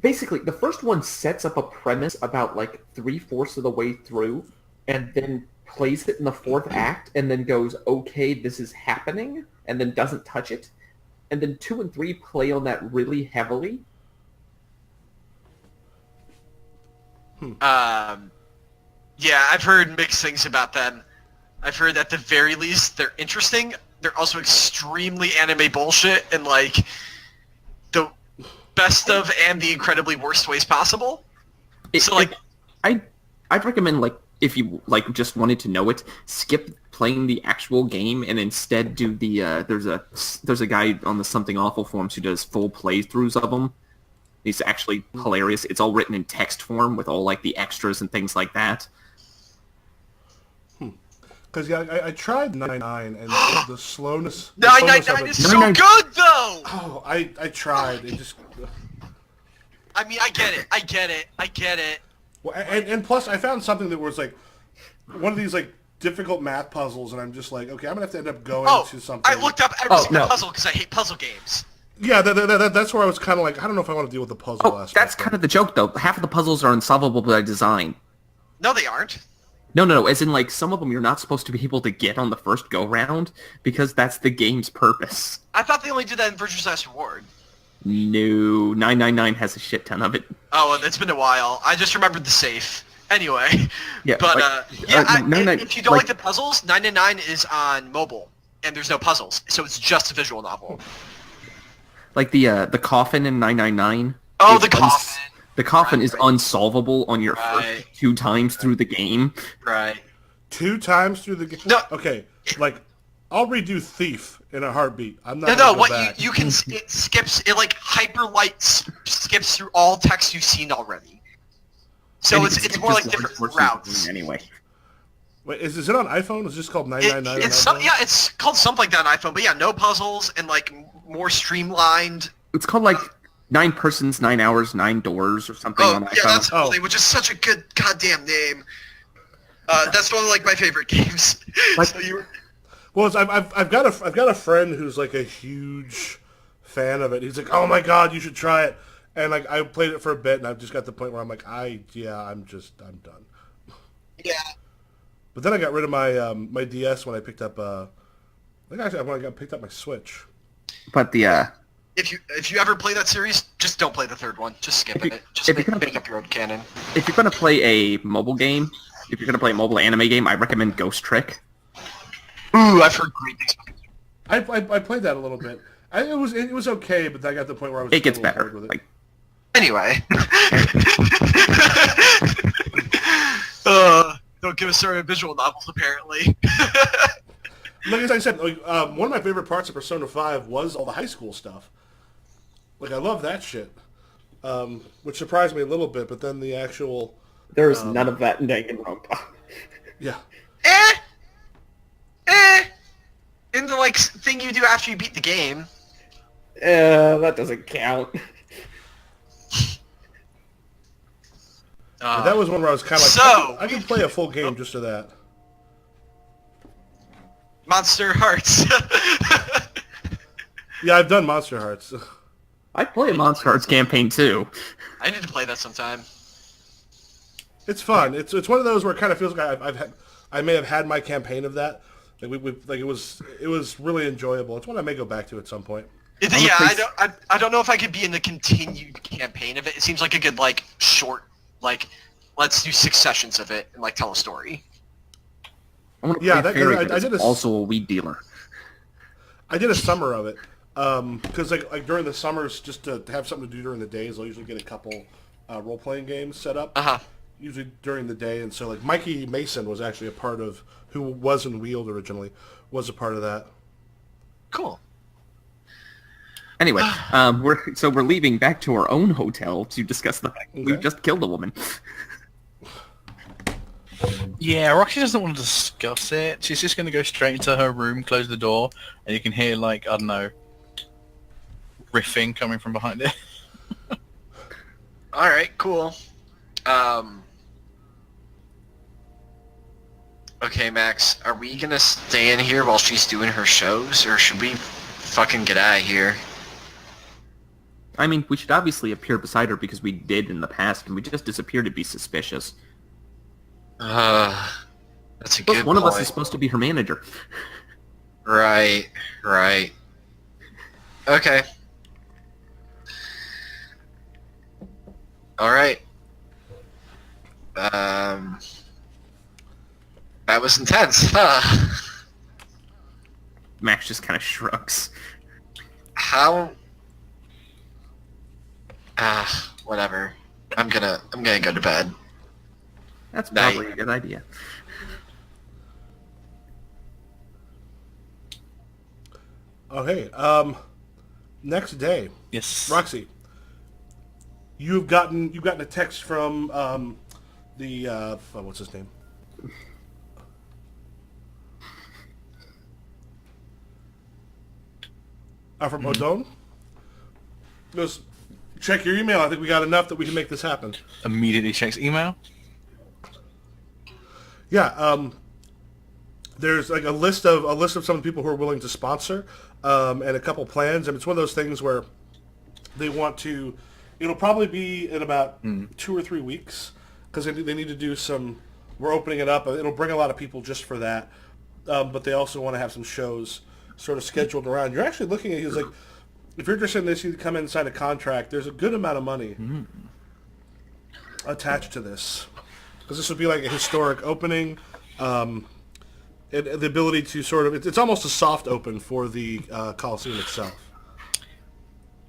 Speaker 1: Basically, the first one sets up a premise about like 3/4 of the way through, and then plays it in the fourth act, and then goes, "Okay, this is happening," and then doesn't touch it. And then 2 and 3 play on that really heavily.
Speaker 2: Yeah, I've heard mixed things about them. I've heard at the very least they're interesting. They're also extremely anime bullshit in like the best of and the incredibly worst ways possible.
Speaker 1: I'd recommend, like, if you like just wanted to know it, skip playing the actual game and instead do the there's a guy on the Something Awful forums who does full playthroughs of them. He's actually hilarious. It's all written in text form with all like the extras and things like that.
Speaker 3: Because I tried 9-9 and the slowness.
Speaker 2: 999 is so
Speaker 1: 999
Speaker 2: good though.
Speaker 3: Oh, I tried. It just.
Speaker 2: I mean, I get it.
Speaker 3: Well, and plus, I found something that was like one of these like difficult math puzzles, and I'm just like, okay, I'm gonna have to end up going to something.
Speaker 2: I looked up every single
Speaker 1: no.
Speaker 2: puzzle because I hate puzzle games.
Speaker 3: Yeah, that's where I was kind of like, I don't know if I want to deal with the puzzle
Speaker 1: Oh,
Speaker 3: aspect.
Speaker 1: that's kind of the joke, though. Half of the puzzles are unsolvable by design.
Speaker 2: No, they aren't.
Speaker 1: No. As in, like, some of them you're not supposed to be able to get on the first go-round because that's the game's purpose.
Speaker 2: I thought they only did that in Virtue's Last Reward.
Speaker 1: No, 999 has a shit ton of it.
Speaker 2: Oh, it's been a while. I just remembered the safe. Anyway,
Speaker 1: Yeah,
Speaker 2: but
Speaker 1: like, 99
Speaker 2: if you don't like
Speaker 1: like-
Speaker 2: the puzzles, 999 is on mobile, and there's no puzzles, so it's just a visual novel.
Speaker 1: Like the coffin in 999.
Speaker 2: Oh,
Speaker 1: is
Speaker 2: the coffin.
Speaker 1: The coffin
Speaker 2: Right,
Speaker 1: is
Speaker 2: right.
Speaker 1: unsolvable on your
Speaker 2: Right.
Speaker 1: first 2 times through the game.
Speaker 2: Right.
Speaker 3: 2 times through the game.
Speaker 2: No.
Speaker 3: Okay, like I'll redo Thief in a heartbeat. I'm not.
Speaker 2: No,
Speaker 3: gonna go
Speaker 2: what
Speaker 3: back.
Speaker 2: you can it skips it like skips through all text you've seen already. So
Speaker 1: And
Speaker 2: it's
Speaker 1: it
Speaker 2: more like
Speaker 1: just
Speaker 2: different
Speaker 1: learns
Speaker 2: routes.
Speaker 1: anyway.
Speaker 3: Wait, is it on iPhone? Is it just called 999 on iPhone?
Speaker 2: Yeah, it's called something like that on iPhone. But yeah, no puzzles and like more streamlined.
Speaker 1: It's called like 9 Persons, 9 Hours, 9 Doors or something on iPhone.
Speaker 2: Yeah, that's totally, which is such a good goddamn name. That's one of like my favorite games.
Speaker 1: Like,
Speaker 2: So you.
Speaker 3: Well, I've got a friend who's like a huge fan of it. He's like, oh my god, you should try it. And like I played it for a bit, and I've just got to the point where I'm like, I'm done.
Speaker 2: Yeah.
Speaker 3: But then I got rid of my my DS when I picked up I think actually when I picked up my Switch.
Speaker 1: But the
Speaker 2: If you ever play that series, just don't play the third one. Just skip it. Just make up your own canon.
Speaker 1: if you're gonna play a mobile game, if you're gonna play a mobile anime game, I recommend Ghost Trick.
Speaker 2: Ooh, I've heard great things.
Speaker 3: I played that a little bit. It was okay, but I got to the point where I was.
Speaker 1: It gets
Speaker 3: a little
Speaker 1: better.
Speaker 3: bored with it.
Speaker 1: Like,
Speaker 2: Anyway. Don't give us our visual novels, apparently.
Speaker 3: Like as I said, like, one of my favorite parts of Persona 5 was all the high school stuff. Like, I love that shit. Which surprised me a little bit, but then the actual...
Speaker 1: there's none of that in Danganronpa.
Speaker 3: Yeah.
Speaker 2: In the, like, thing you do after you beat the game.
Speaker 1: That doesn't count.
Speaker 3: That was one where I was kind of like, I can play a full game just to that.
Speaker 2: Monster Hearts.
Speaker 3: Yeah, I've done Monster Hearts.
Speaker 1: I play a Monster Hearts campaign too.
Speaker 2: I need to play that sometime.
Speaker 3: It's fun. It's one of those where it kind of feels like I may have had my campaign of that. Like it was really enjoyable. It's one I may go back to at some point.
Speaker 2: I don't know if I could be in the continued campaign of it. It seems like a good like short like let's do 6 sessions of it and like tell a story.
Speaker 1: I want to play Fairy, but
Speaker 3: I did
Speaker 1: also a weed dealer.
Speaker 3: I did a summer of it because like during the summers, just to have something to do during the days, I'll usually get a couple role playing games set up. Usually during the day, and so like Mikey Mason was actually a part of who was in Wield originally was a part of that.
Speaker 2: Cool.
Speaker 1: Anyway, we're leaving back to our own hotel to discuss the fact that we've just killed a woman.
Speaker 4: Yeah, Roxy doesn't want to discuss it. She's just going to go straight into her room, close the door, and you can hear, like, I don't know, riffing coming from behind it.
Speaker 2: Alright, cool. Okay, Max, are we going to stay in here while she's doing her shows, or should we fucking get out of here?
Speaker 1: I mean, we should obviously appear beside her because we did in the past, and we just disappeared to be suspicious.
Speaker 2: That's a
Speaker 1: Plus,
Speaker 2: good
Speaker 1: one
Speaker 2: point.
Speaker 1: of us is supposed to be her manager.
Speaker 2: Right. Okay. Alright. That was intense, huh?
Speaker 1: Max just kind of shrugs.
Speaker 2: How... whatever. I'm gonna go to bed.
Speaker 1: That's probably a good idea.
Speaker 3: Okay. Next day.
Speaker 4: Yes.
Speaker 3: Roxy, you've gotten a text from what's his name? From Odone. Goes, check your email. I think we got enough that we can make this happen.
Speaker 4: Immediately checks email.
Speaker 3: Yeah. There's like a list of some of the people who are willing to sponsor, and a couple plans, and it's one of those things where they want to. It'll probably be in about 2 or 3 weeks because they need to do some. We're opening it up. It'll bring a lot of people just for that, but they also want to have some shows sort of scheduled around. You're actually looking at like, if you're interested in this, you come in and sign a contract. There's a good amount of money attached to this because this would be like a historic opening. The ability to sort of it's almost a soft open for the Coliseum itself.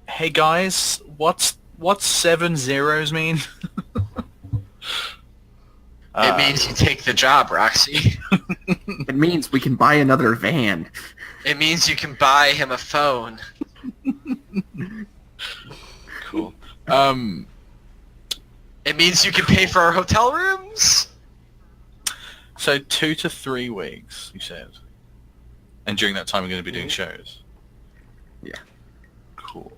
Speaker 4: Hey guys, what's 7 zeros mean?
Speaker 2: It means you take the job, Roxy.
Speaker 1: It means we can buy another van.
Speaker 2: It means you can buy him a phone.
Speaker 4: Cool.
Speaker 2: It means you can pay for our hotel rooms.
Speaker 4: So 2 to 3 weeks, you said. And during that time, we're going to be doing shows.
Speaker 1: Yeah.
Speaker 4: Cool.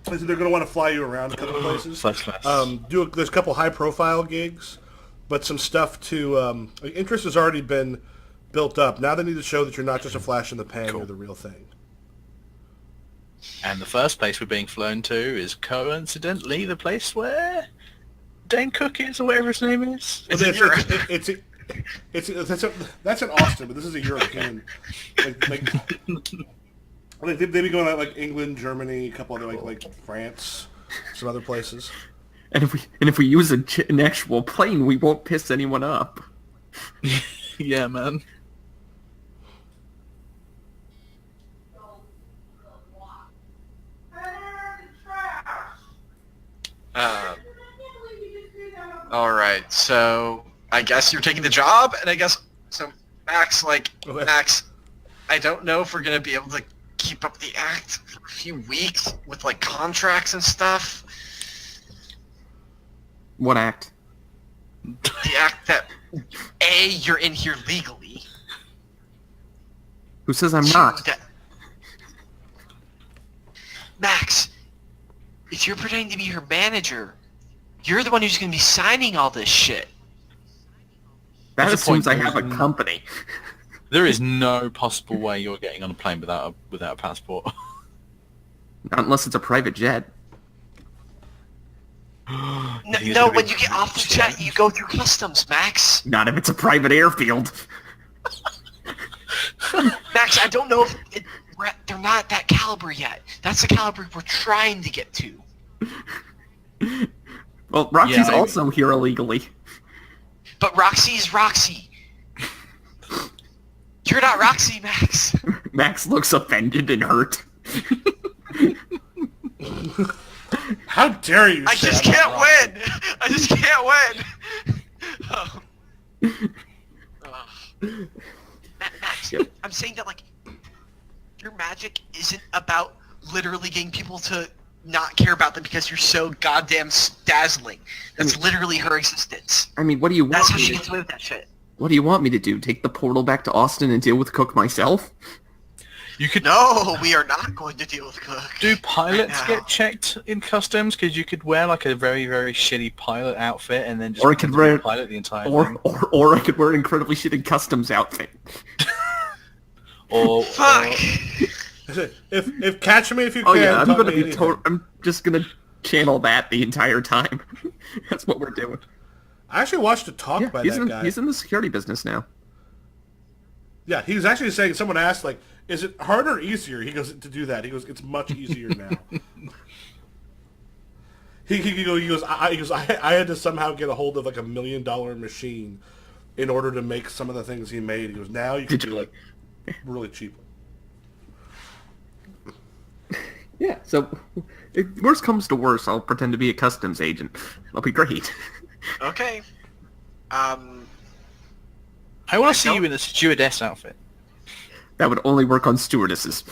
Speaker 3: So they're going to want to fly you around a couple places.
Speaker 4: First class.
Speaker 3: There's a couple high-profile gigs, but some stuff to... interest has already been built up. Now they need to show that you're not just a flash in the pan,
Speaker 4: Cool.
Speaker 3: you're the real thing.
Speaker 4: And the first place we're being flown to is coincidentally the place where Dane Cook is, or whatever his name is.
Speaker 2: It's in Europe.
Speaker 3: That's in Austin, but this is a European. They'd be going to like England, Germany, a couple other like France, some other places.
Speaker 1: And if we use an actual plane, we won't piss anyone up.
Speaker 4: Yeah, man.
Speaker 2: All right, so I guess you're taking the job, and I guess so. Max,
Speaker 3: Okay.
Speaker 2: Max, I don't know if we're gonna be able to keep up the act for a few weeks with like contracts and stuff.
Speaker 1: What act?
Speaker 2: The act that you're in here legally.
Speaker 1: Who says I'm not?
Speaker 2: That- Max, if you're pretending to be her manager, you're the one who's going to be signing all this shit.
Speaker 1: That
Speaker 4: What's the
Speaker 1: assumes I
Speaker 4: point?
Speaker 1: have a company.
Speaker 4: There is no possible way you're getting on a plane without a passport.
Speaker 1: Not unless it's a private jet.
Speaker 2: No, when you get off the jet, you go through customs, Max.
Speaker 1: Not if it's a private airfield.
Speaker 2: Max, I don't know if they're not that caliber yet. That's the caliber we're trying to get to.
Speaker 1: Well, Roxy's
Speaker 4: Yeah,
Speaker 1: also here illegally.
Speaker 2: But Roxy's Roxy. You're not Roxy, Max.
Speaker 1: Max looks offended and hurt.
Speaker 3: How dare you?
Speaker 2: I
Speaker 3: say
Speaker 2: just
Speaker 3: I'm not
Speaker 2: can't
Speaker 3: wrong?
Speaker 2: win. I just can't win. Oh. Max,
Speaker 1: Yep.
Speaker 2: I'm saying that like your magic isn't about literally getting people to not care about them because you're so goddamn dazzling. That's literally her existence.
Speaker 1: I mean, what do you want
Speaker 2: That's how
Speaker 1: me
Speaker 2: she
Speaker 1: to
Speaker 2: gets away with that shit.
Speaker 1: What do you want me to do? Take the portal back to Austin and deal with Cook myself?
Speaker 4: You could
Speaker 2: No, we are not going to deal with Cook.
Speaker 4: do pilots
Speaker 2: Right now.
Speaker 4: get checked in customs? Because you could wear like a very, very shitty pilot outfit and then just
Speaker 1: Or I
Speaker 4: pretend
Speaker 1: could
Speaker 4: to be
Speaker 1: wear-
Speaker 4: a pilot the entire
Speaker 1: Or,
Speaker 4: thing.
Speaker 1: or I could wear an incredibly shitty customs outfit.
Speaker 4: Or
Speaker 2: Fuck.
Speaker 3: If catch me if you can.
Speaker 1: Oh yeah,
Speaker 3: tell me anything.
Speaker 1: I'm just gonna channel that the entire time. That's what we're doing.
Speaker 3: I actually watched a talk
Speaker 1: Yeah,
Speaker 3: by
Speaker 1: he's
Speaker 3: that guy.
Speaker 1: in the security business now.
Speaker 3: Yeah, he was actually saying. Someone asked, like, "Is it harder or easier?" He goes to do that. He goes, "It's much easier now." he goes. I had to somehow get a hold of like $1 million machine in order to make some of the things he made. He goes, "Now you can
Speaker 1: Did
Speaker 3: do
Speaker 1: you-
Speaker 3: it really cheap."
Speaker 1: Yeah, so if worst comes to worst, I'll pretend to be a customs agent. That'll be great.
Speaker 2: Okay.
Speaker 4: I want
Speaker 2: I
Speaker 4: to see
Speaker 2: don't-
Speaker 4: you in a stewardess outfit.
Speaker 1: That would only work on stewardesses,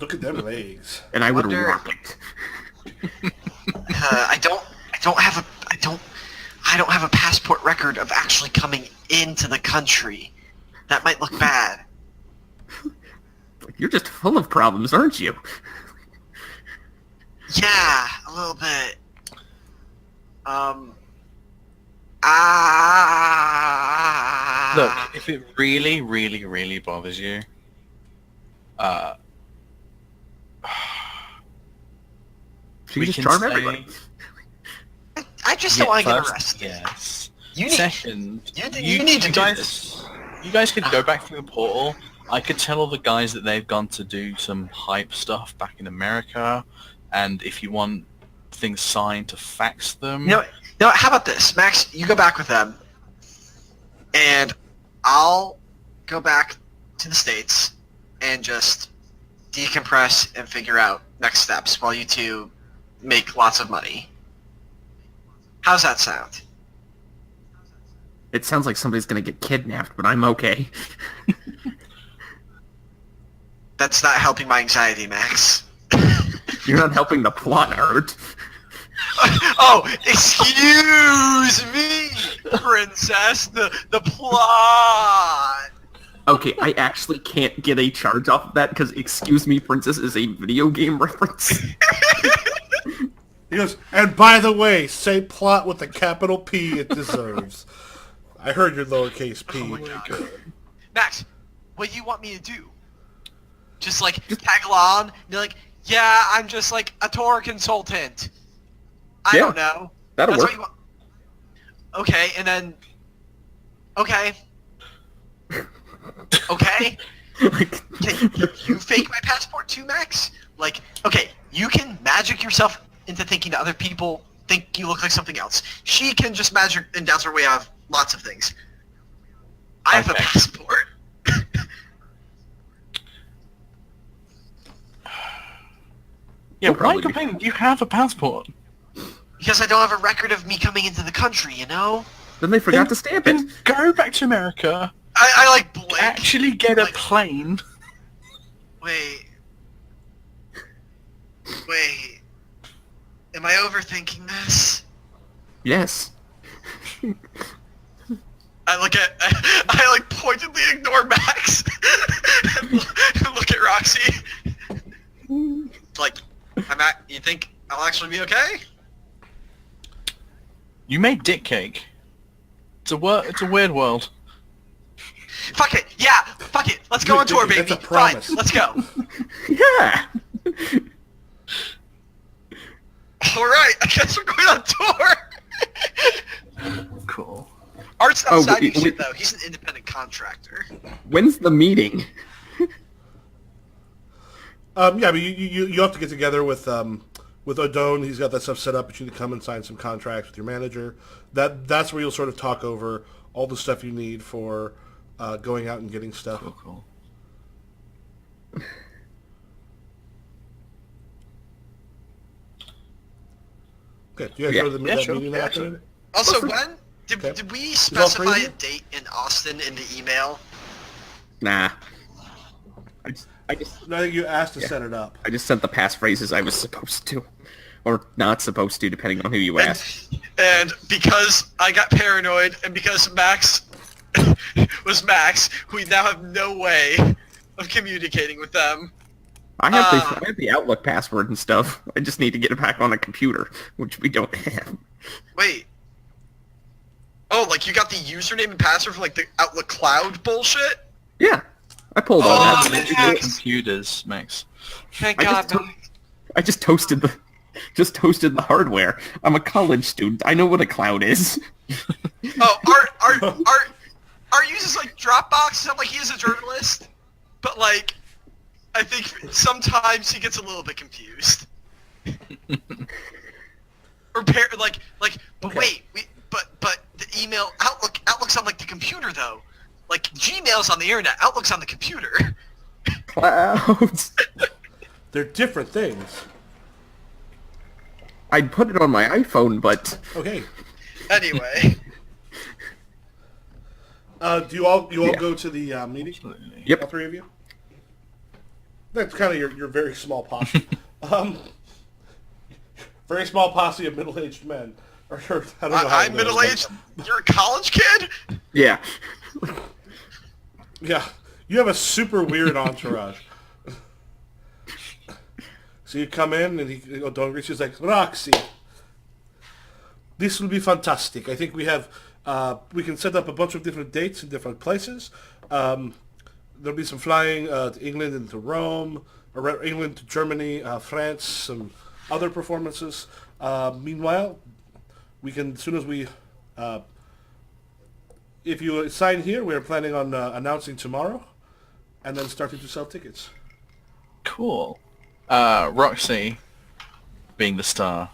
Speaker 3: Look at them legs.
Speaker 1: and I would
Speaker 2: Wonder-
Speaker 1: rock it.
Speaker 2: I don't have a passport record of actually coming into the country. That might look bad.
Speaker 1: You're just full of problems, aren't you?
Speaker 2: Yeah, a little bit.
Speaker 4: Look, if it really, really, really bothers you,
Speaker 1: She
Speaker 4: we
Speaker 1: can just
Speaker 4: can
Speaker 1: charm
Speaker 4: say-
Speaker 1: everybody.
Speaker 2: I just don't want to get
Speaker 4: first,
Speaker 2: arrested.
Speaker 4: yes.
Speaker 2: You need,
Speaker 4: Second,
Speaker 2: you need to do
Speaker 4: guys,
Speaker 2: this.
Speaker 4: You guys could go back through the portal. I could tell all the guys that they've gone to do some hype stuff back in America, and if you want things signed, to fax them.
Speaker 2: No, how about this, Max? You go back with them, and I'll go back to the States and just decompress and figure out next steps while you two make lots of money. How's that sound?
Speaker 1: It sounds like somebody's gonna get kidnapped, but I'm okay.
Speaker 2: That's not helping my anxiety, Max.
Speaker 1: You're not helping the plot, Art.
Speaker 2: Oh, excuse me! Princess, the plot.
Speaker 1: Okay, I actually can't get a charge off of that because Excuse Me, Princess is a video game reference.
Speaker 3: He goes, and by the way, say plot with a capital P it deserves. I heard your lowercase p.
Speaker 2: Oh my God. Max, what do you want me to do? Just like tag along, be like, yeah, I'm just like a tour consultant. I don't know.
Speaker 1: That'll
Speaker 2: That's
Speaker 1: work.
Speaker 2: what you want. Okay, and then. Okay. Okay. Can you fake my passport too, Max? Like, okay, you can magic yourself into thinking that other people think you look like something else. She can just magic and dance her way out of lots of things. I have a passport.
Speaker 4: Yeah, why are
Speaker 1: probably
Speaker 4: you complaining? You have a passport.
Speaker 2: Because I don't have a record of me coming into the country, you know?
Speaker 1: Then they forgot to stamp it.
Speaker 4: Then go back to America.
Speaker 2: I like blink.
Speaker 4: Actually get a plane.
Speaker 2: Wait. Am I overthinking this?
Speaker 1: Yes.
Speaker 2: I like pointedly ignore Max and look at Roxy. Like, you think I'll actually be okay?
Speaker 4: You made dick cake. It's a weird world.
Speaker 2: Fuck it. Yeah. Fuck it. Let's go on tour, baby.
Speaker 3: That's a promise.
Speaker 2: Fine. Let's go.
Speaker 1: Yeah.
Speaker 2: All right. I guess we're going on tour.
Speaker 4: Cool.
Speaker 2: Art's not signing
Speaker 1: wait.
Speaker 2: shit though. He's an independent contractor.
Speaker 1: When's the meeting?
Speaker 3: Yeah, but you have to get together with Odone. He's got that stuff set up, but you need to come and sign some contracts with your manager. That's where you'll sort of talk over all the stuff you need for going out and getting stuff.
Speaker 4: Cool.
Speaker 3: Okay, do you guys
Speaker 1: Yeah.
Speaker 3: go to that meeting that afternoon?
Speaker 2: Also, when did we specify a date in Austin in the email?
Speaker 1: Nah. I
Speaker 3: No, I think you asked to set it up.
Speaker 1: just sent the passphrases I was supposed to. Or not supposed to, depending on who you ask.
Speaker 2: And because I got paranoid, and because Max was Max, we now have no way of communicating with them.
Speaker 1: I have the Outlook password and stuff. I just need to get it back on a computer, which we don't have.
Speaker 2: Wait. Oh, like you got the username and password for like the Outlook Cloud bullshit?
Speaker 1: Yeah. I pulled all
Speaker 2: Oh,
Speaker 1: that.
Speaker 2: man.
Speaker 4: Computers, Max.
Speaker 2: Thank
Speaker 1: I
Speaker 2: God.
Speaker 1: just toasted the hardware. I'm a college student. I know what a cloud is.
Speaker 2: Oh, Art uses like Dropbox. It's not like he is a journalist, but like, I think sometimes he gets a little bit confused. Or but
Speaker 1: Okay.
Speaker 2: wait, but the email Outlook's on like the computer though. Like Gmail's on the internet, Outlook's on the computer.
Speaker 1: Clouds.
Speaker 3: They're different things.
Speaker 1: I'd put it on my iPhone, but
Speaker 3: Okay.
Speaker 2: Anyway,
Speaker 3: Do you all
Speaker 1: Yeah.
Speaker 3: go to the meeting?
Speaker 1: Yep.
Speaker 3: All three of you? That's kind of your very small posse. Very small posse of middle-aged men. Or I don't know how
Speaker 2: I'm
Speaker 3: old they are,
Speaker 2: middle-aged. You're a college kid?
Speaker 1: yeah.
Speaker 3: but- Yeah. You have a super weird entourage. So you come in and Don Richie's like, Roxy, this will be fantastic. I think we have, we can set up a bunch of different dates in different places. There'll be some flying to England and to Rome, or England to Germany, France, some other performances. Meanwhile, we can, as soon as we, if you sign here, we're planning on announcing tomorrow, and then starting to sell tickets.
Speaker 4: Cool. Roxy, being the star,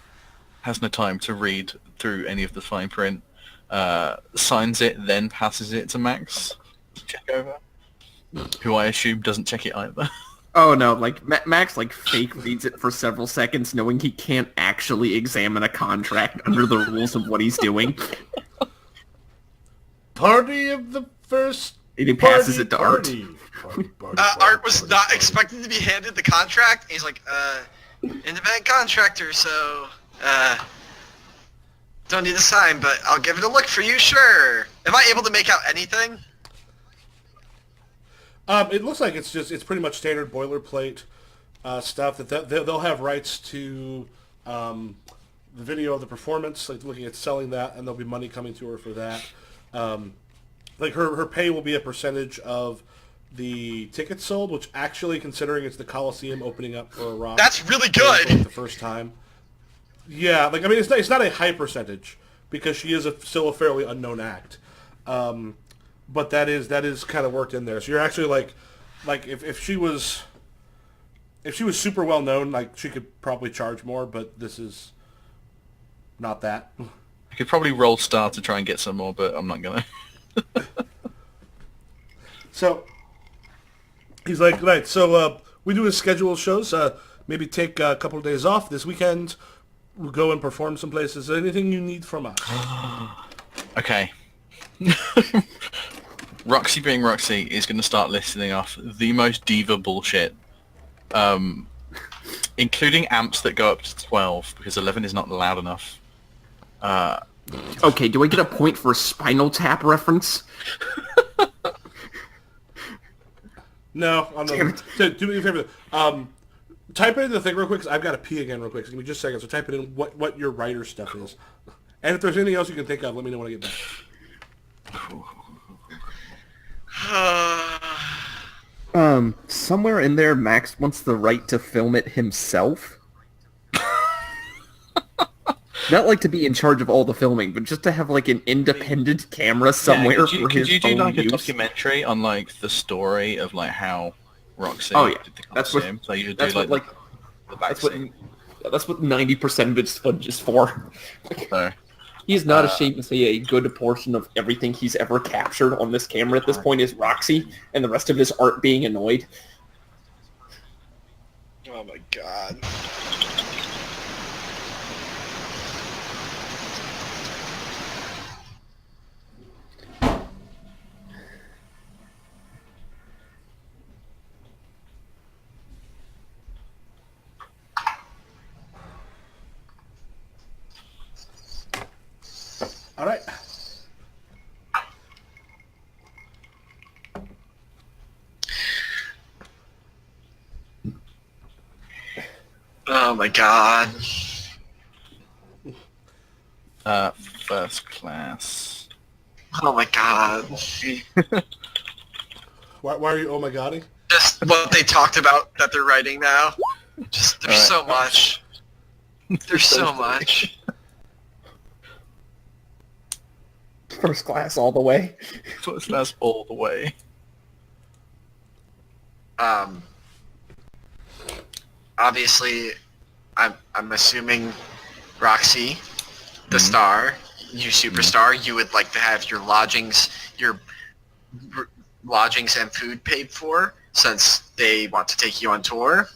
Speaker 4: has no time to read through any of the fine print. Signs it, then passes it to Max to check over, who I assume doesn't check it either.
Speaker 1: Oh no, like Max like fake reads it for several seconds, knowing he can't actually examine a contract under the rules of what he's doing.
Speaker 3: Party of the first.
Speaker 1: And he passes it to Art.
Speaker 2: Art was not expected to be handed the contract. He's like, independent contractor, so, Don't need a sign, but I'll give it a look for you, sure. Am I able to make out anything?
Speaker 3: It looks like it's pretty much standard boilerplate stuff. They'll have rights to the video of the performance, like looking at selling that, and there'll be money coming to her for that. Like her pay will be a percentage of the tickets sold, which actually, considering it's the Coliseum opening up for a rock,
Speaker 2: That's really
Speaker 3: for, like,
Speaker 2: good.
Speaker 3: the first time. Yeah, like I mean, it's not a high percentage because she is still a fairly unknown act. But that is kind of worked in there. So you're actually like if she was super well known, like she could probably charge more, but this is not that.
Speaker 4: I could probably roll star to try and get some more, but I'm not gonna.
Speaker 3: So he's like, right. So we do a schedule of shows. Maybe take a couple of days off this weekend. We'll go and perform some places. Anything you need from us?
Speaker 4: Okay. Roxy being Roxy is going to start listing off the most diva bullshit, including amps that go up to 12 because 11 is not loud enough.
Speaker 1: Okay, do I get a point for a Spinal Tap reference?
Speaker 3: No, I'm
Speaker 1: Damn
Speaker 3: not.
Speaker 1: it.
Speaker 3: So do me a favor. Type it in the thing real quick, because I've got to pee again real quick. So give me just a second. So type it in what your writer stuff is. And if there's anything else you can think of, let me know when I get back.
Speaker 1: Somewhere in there, Max wants the right to film it himself. Not like to be in charge of all the filming, but just to have like an independent camera somewhere for
Speaker 4: could
Speaker 1: his
Speaker 4: you do
Speaker 1: own
Speaker 4: like a
Speaker 1: use.
Speaker 4: documentary on like the story of like how Roxy
Speaker 1: Oh, yeah.
Speaker 4: did the
Speaker 1: That's what-
Speaker 4: Coliseum? So you do
Speaker 1: That's
Speaker 4: like,
Speaker 1: what
Speaker 4: the
Speaker 1: that's
Speaker 4: backseat.
Speaker 1: what that's what 90% of its footage is for.
Speaker 4: So,
Speaker 1: He's not ashamed to say a good portion of everything he's ever captured on this camera at this point is Roxy, and the rest of his art being annoyed.
Speaker 2: Oh my god.
Speaker 3: All right.
Speaker 2: Oh my god.
Speaker 4: first class.
Speaker 2: Oh my god.
Speaker 3: Why are you? Oh my god!
Speaker 2: Just what they talked about that they're writing now. Just there's so much. There's so much.
Speaker 1: First class all the way.
Speaker 4: First class all the way.
Speaker 2: Obviously, I'm assuming Roxy, the star, you superstar, you would like to have your lodgings and food paid for, since they want to take you on tour.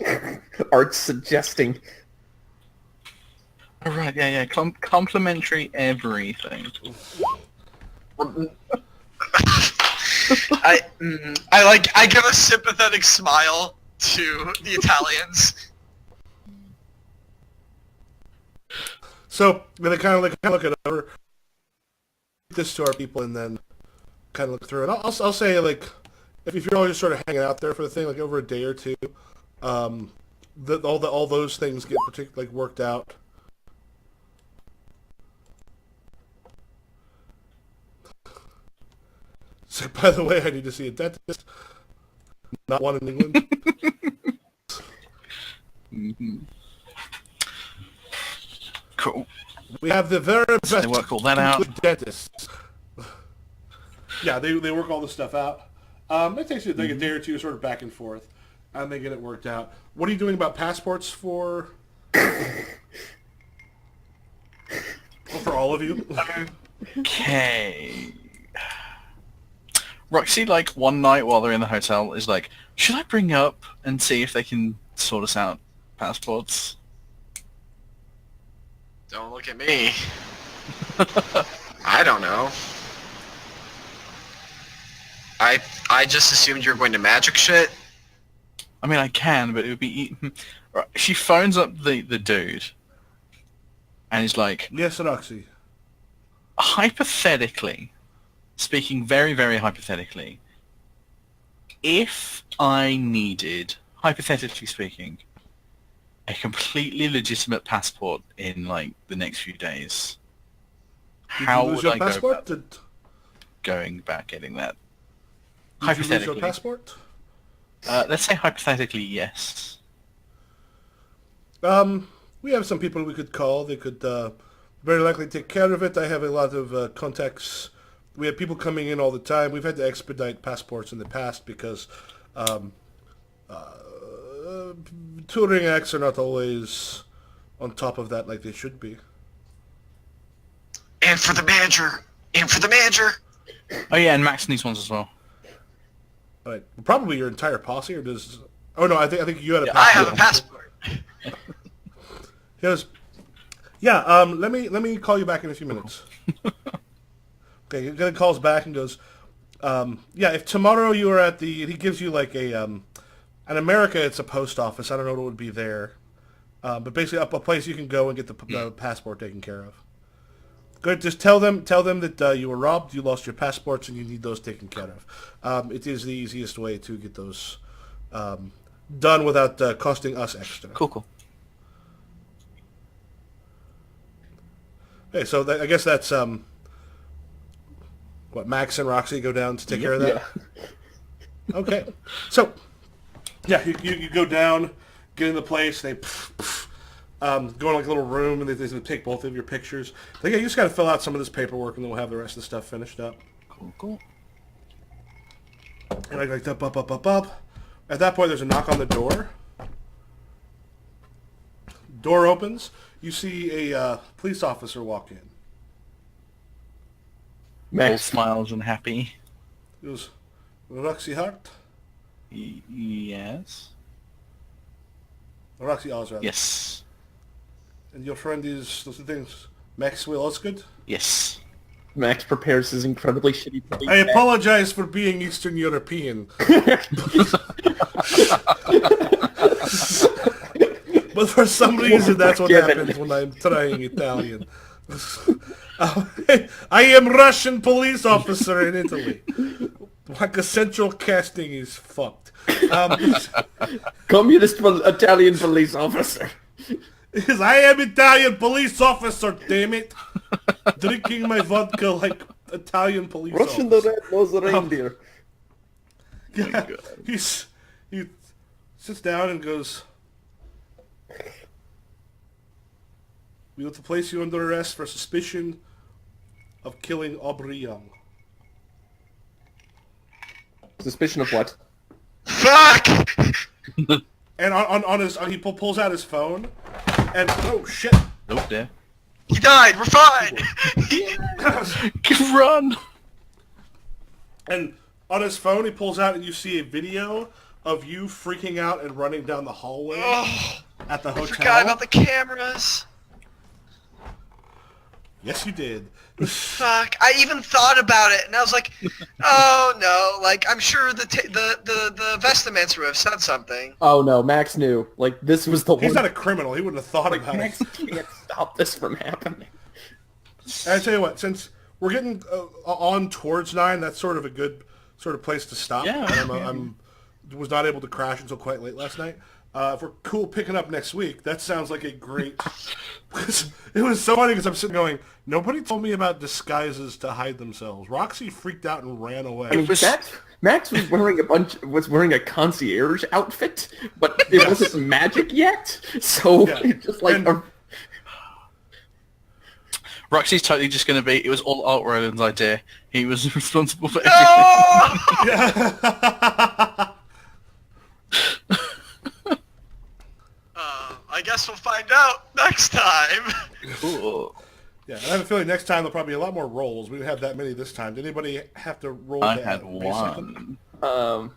Speaker 1: Art's suggesting.
Speaker 4: All right, yeah. Complimentary everything.
Speaker 2: I give a sympathetic smile to the Italians.
Speaker 3: So they kind of look it over, this to our people, and then kind of look through it. I'll say, like, if you're all just sort of hanging out there for the thing, like over a day or two, all those things get particularly worked out. So, by the way, I need to see a dentist. Not one in England.
Speaker 4: Mm-hmm. Cool.
Speaker 3: We have the very best
Speaker 4: They work all that out.
Speaker 3: dentists. Yeah, they work all this stuff out. It takes you like a day or two, sort of back and forth, and they get it worked out. What are you doing about passports for? Well, for all of you?
Speaker 4: Okay. Roxy, like, one night while they're in the hotel, is like, should I bring up and see if they can sort us out passports?
Speaker 2: Don't look at me. I don't know. I just assumed you were going to magic shit.
Speaker 4: I mean, I can, but it would be... Right, she phones up the dude, and he's like,
Speaker 3: Yes, Roxy.
Speaker 4: hypothetically, speaking very, very hypothetically, if I needed, hypothetically speaking, a completely legitimate passport in like the next few days, how would I go about going about getting that?
Speaker 3: Did you lose
Speaker 4: Hypothetically.
Speaker 3: your passport?
Speaker 4: Let's say hypothetically, yes.
Speaker 3: We have some people we could call. They could very likely take care of it. I have a lot of contacts. We have people coming in all the time. We've had to expedite passports in the past because touring acts are not always on top of that like they should be.
Speaker 2: And for the manager. And for the manager.
Speaker 4: Oh yeah, and Max needs ones as well.
Speaker 3: All right. Probably your entire posse, or does... Oh, no, I think you had a
Speaker 2: I
Speaker 3: passport.
Speaker 2: have a passport.
Speaker 3: He goes, yeah, let me call you back in a few minutes. Okay, he calls back and goes, yeah, if tomorrow you are at the... He gives you like a... in America, it's a post office. I don't know what would be there. But basically a place you can go and get the passport taken care of. Good. Just tell them that you were robbed, you lost your passports, and you need those taken care of. It is the easiest way to get those done without costing us extra.
Speaker 4: Cool.
Speaker 3: Okay, so I guess that's what Max and Roxy go down to take care of that.
Speaker 1: Yeah.
Speaker 3: Okay, so yeah, you go down, get in the place. They go in like a little room, and they take both of your pictures. Like, yeah, you just got to fill out some of this paperwork, and then we'll have the rest of the stuff finished up.
Speaker 4: Cool.
Speaker 3: And I like up. At that point, there's a knock on the door. Door opens. You see a police officer walk in.
Speaker 4: All
Speaker 1: Max,
Speaker 4: smiles and happy.
Speaker 3: He goes, Roxy Hart?
Speaker 4: Yes.
Speaker 3: Roxy Oz, rather.
Speaker 4: Yes.
Speaker 3: And your friend is, those are things, Maxwell Osgood?
Speaker 4: Yes.
Speaker 1: Max prepares his incredibly shitty police
Speaker 3: I
Speaker 1: act.
Speaker 3: apologize for being Eastern European. But for some reason, that's what happens when I'm trying Italian. I am Russian police officer in Italy. Like a central casting is fucked.
Speaker 1: Communist Italian police officer.
Speaker 3: Because I am Italian police officer, damn it. Drinking my vodka like Italian police
Speaker 1: Russian the
Speaker 3: officer.
Speaker 1: red-nosed reindeer.
Speaker 3: Yeah, he sits down and goes, we want to place you under arrest for suspicion of killing Aubrey Young.
Speaker 1: Suspicion of what?
Speaker 2: Fuck!
Speaker 3: And on his, he pulls out his phone, and oh shit!
Speaker 4: Nope, there.
Speaker 2: He died. We're fine.
Speaker 4: Run!
Speaker 3: And on his phone, he pulls out, and you see a video of you freaking out and running down the hallway
Speaker 2: Oh,
Speaker 3: at the
Speaker 2: I
Speaker 3: hotel.
Speaker 2: forgot about the cameras.
Speaker 3: Yes, you did.
Speaker 2: Fuck! I even thought about it, and I was like, "Oh no!" Like, I'm sure the vestamentor would have said something.
Speaker 1: Oh no, Max knew. Like, this was the
Speaker 3: He's
Speaker 1: one.
Speaker 3: not a criminal. He wouldn't have thought
Speaker 1: Like,
Speaker 3: about
Speaker 1: Max
Speaker 3: it.
Speaker 1: can't stop this from happening.
Speaker 3: And I tell you what, since we're getting on towards 9, that's sort of a good sort of place to stop.
Speaker 4: Yeah,
Speaker 3: And was not able to crash until quite late last night. If we're cool picking up next week, that sounds like a great... It was so funny because I'm sitting going, nobody told me about disguises to hide themselves. Roxy freaked out and ran away.
Speaker 1: I mean, Max was wearing a concierge outfit, but it wasn't magic yet. So
Speaker 3: Yeah.
Speaker 1: it's just like
Speaker 3: And-
Speaker 4: Roxy's totally just going to be, it was all Alt Roland's idea. He was responsible for everything.
Speaker 2: Oh! I guess we'll find out next time.
Speaker 4: Ooh.
Speaker 3: Yeah, and I have a feeling next time there'll probably be a lot more rolls. We didn't have that many this time. Did anybody have to roll
Speaker 4: I
Speaker 3: that,
Speaker 4: had
Speaker 3: basically?
Speaker 4: one.
Speaker 1: Oh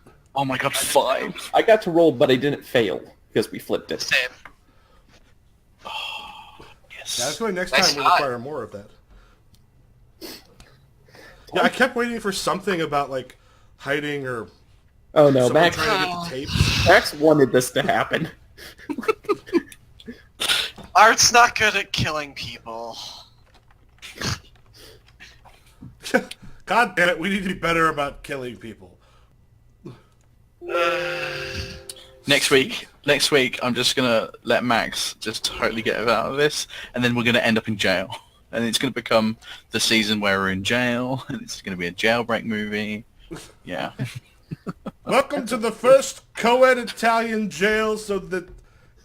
Speaker 4: my god, 5.
Speaker 1: I got to roll, but I didn't fail because we flipped it.
Speaker 2: Same.
Speaker 3: Yeah, I
Speaker 4: Yes.
Speaker 3: feel like next
Speaker 2: Nice
Speaker 3: time we'll
Speaker 2: shot.
Speaker 3: require more of that. Yeah, I kept waiting for something about, like, hiding or
Speaker 1: Oh no,
Speaker 3: someone
Speaker 1: Max!
Speaker 3: trying to get the tapes.
Speaker 1: Max wanted this to happen.
Speaker 2: Art's not good at killing people.
Speaker 3: God damn it, we need to be better about killing people.
Speaker 4: Next week, I'm just gonna let Max just totally get out of this, and then we're gonna end up in jail, and it's gonna become the season where we're in jail, and it's gonna be a jailbreak movie. Yeah.
Speaker 3: Welcome to the first co-ed Italian jail, so that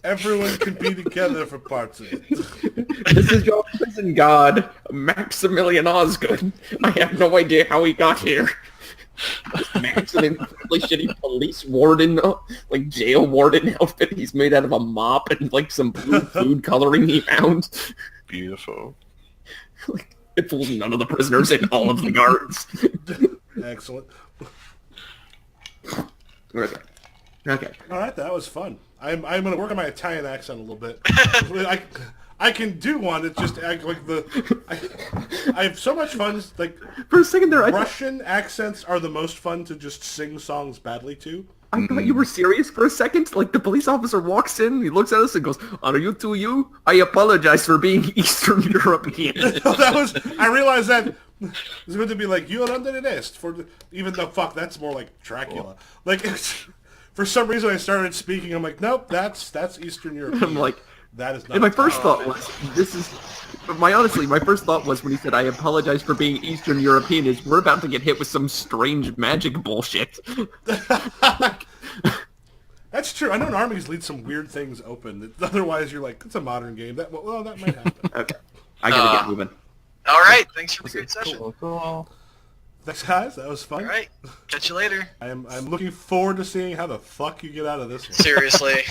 Speaker 3: everyone can be together for parts of it.
Speaker 1: This is your prison guard, Maximilian Osgood. I have no idea how he got here. Max in an incredibly shitty police warden, like jail warden outfit. He's made out of a mop and like some blue food coloring he found.
Speaker 4: Beautiful.
Speaker 1: Like, it fools none of the prisoners and all of the guards.
Speaker 3: Excellent.
Speaker 1: Okay.
Speaker 3: All right, that was fun. I'm going to work on my Italian accent a little bit. I can do one. It's just like I have so much fun. Like
Speaker 1: For a second there,
Speaker 3: Russian accents are the most fun to just sing songs badly to.
Speaker 1: I thought you were serious for a second. Like, the police officer walks in, he looks at us and goes, "Are you two you? I apologize for being Eastern European."
Speaker 3: I realized that it's going to be like, "You're under arrest," even though, fuck, that's more like Dracula. Like, for some reason I started speaking, I'm like, nope, that's Eastern European.
Speaker 1: I'm like,
Speaker 3: that is not.
Speaker 1: and my first thought was, my first thought was when he said, "I apologize for being Eastern European," is we're about to get hit with some strange magic bullshit.
Speaker 3: That's true. I know in Armies leave some weird things open. Otherwise, you're like, it's a modern game. That might happen.
Speaker 1: Okay. I gotta get moving.
Speaker 2: All right. Thanks for the great session.
Speaker 4: Cool.
Speaker 3: Thanks, guys. That was fun.
Speaker 2: All right. Catch you later.
Speaker 3: I'm looking forward to seeing how the fuck you get out of this one.
Speaker 2: Seriously.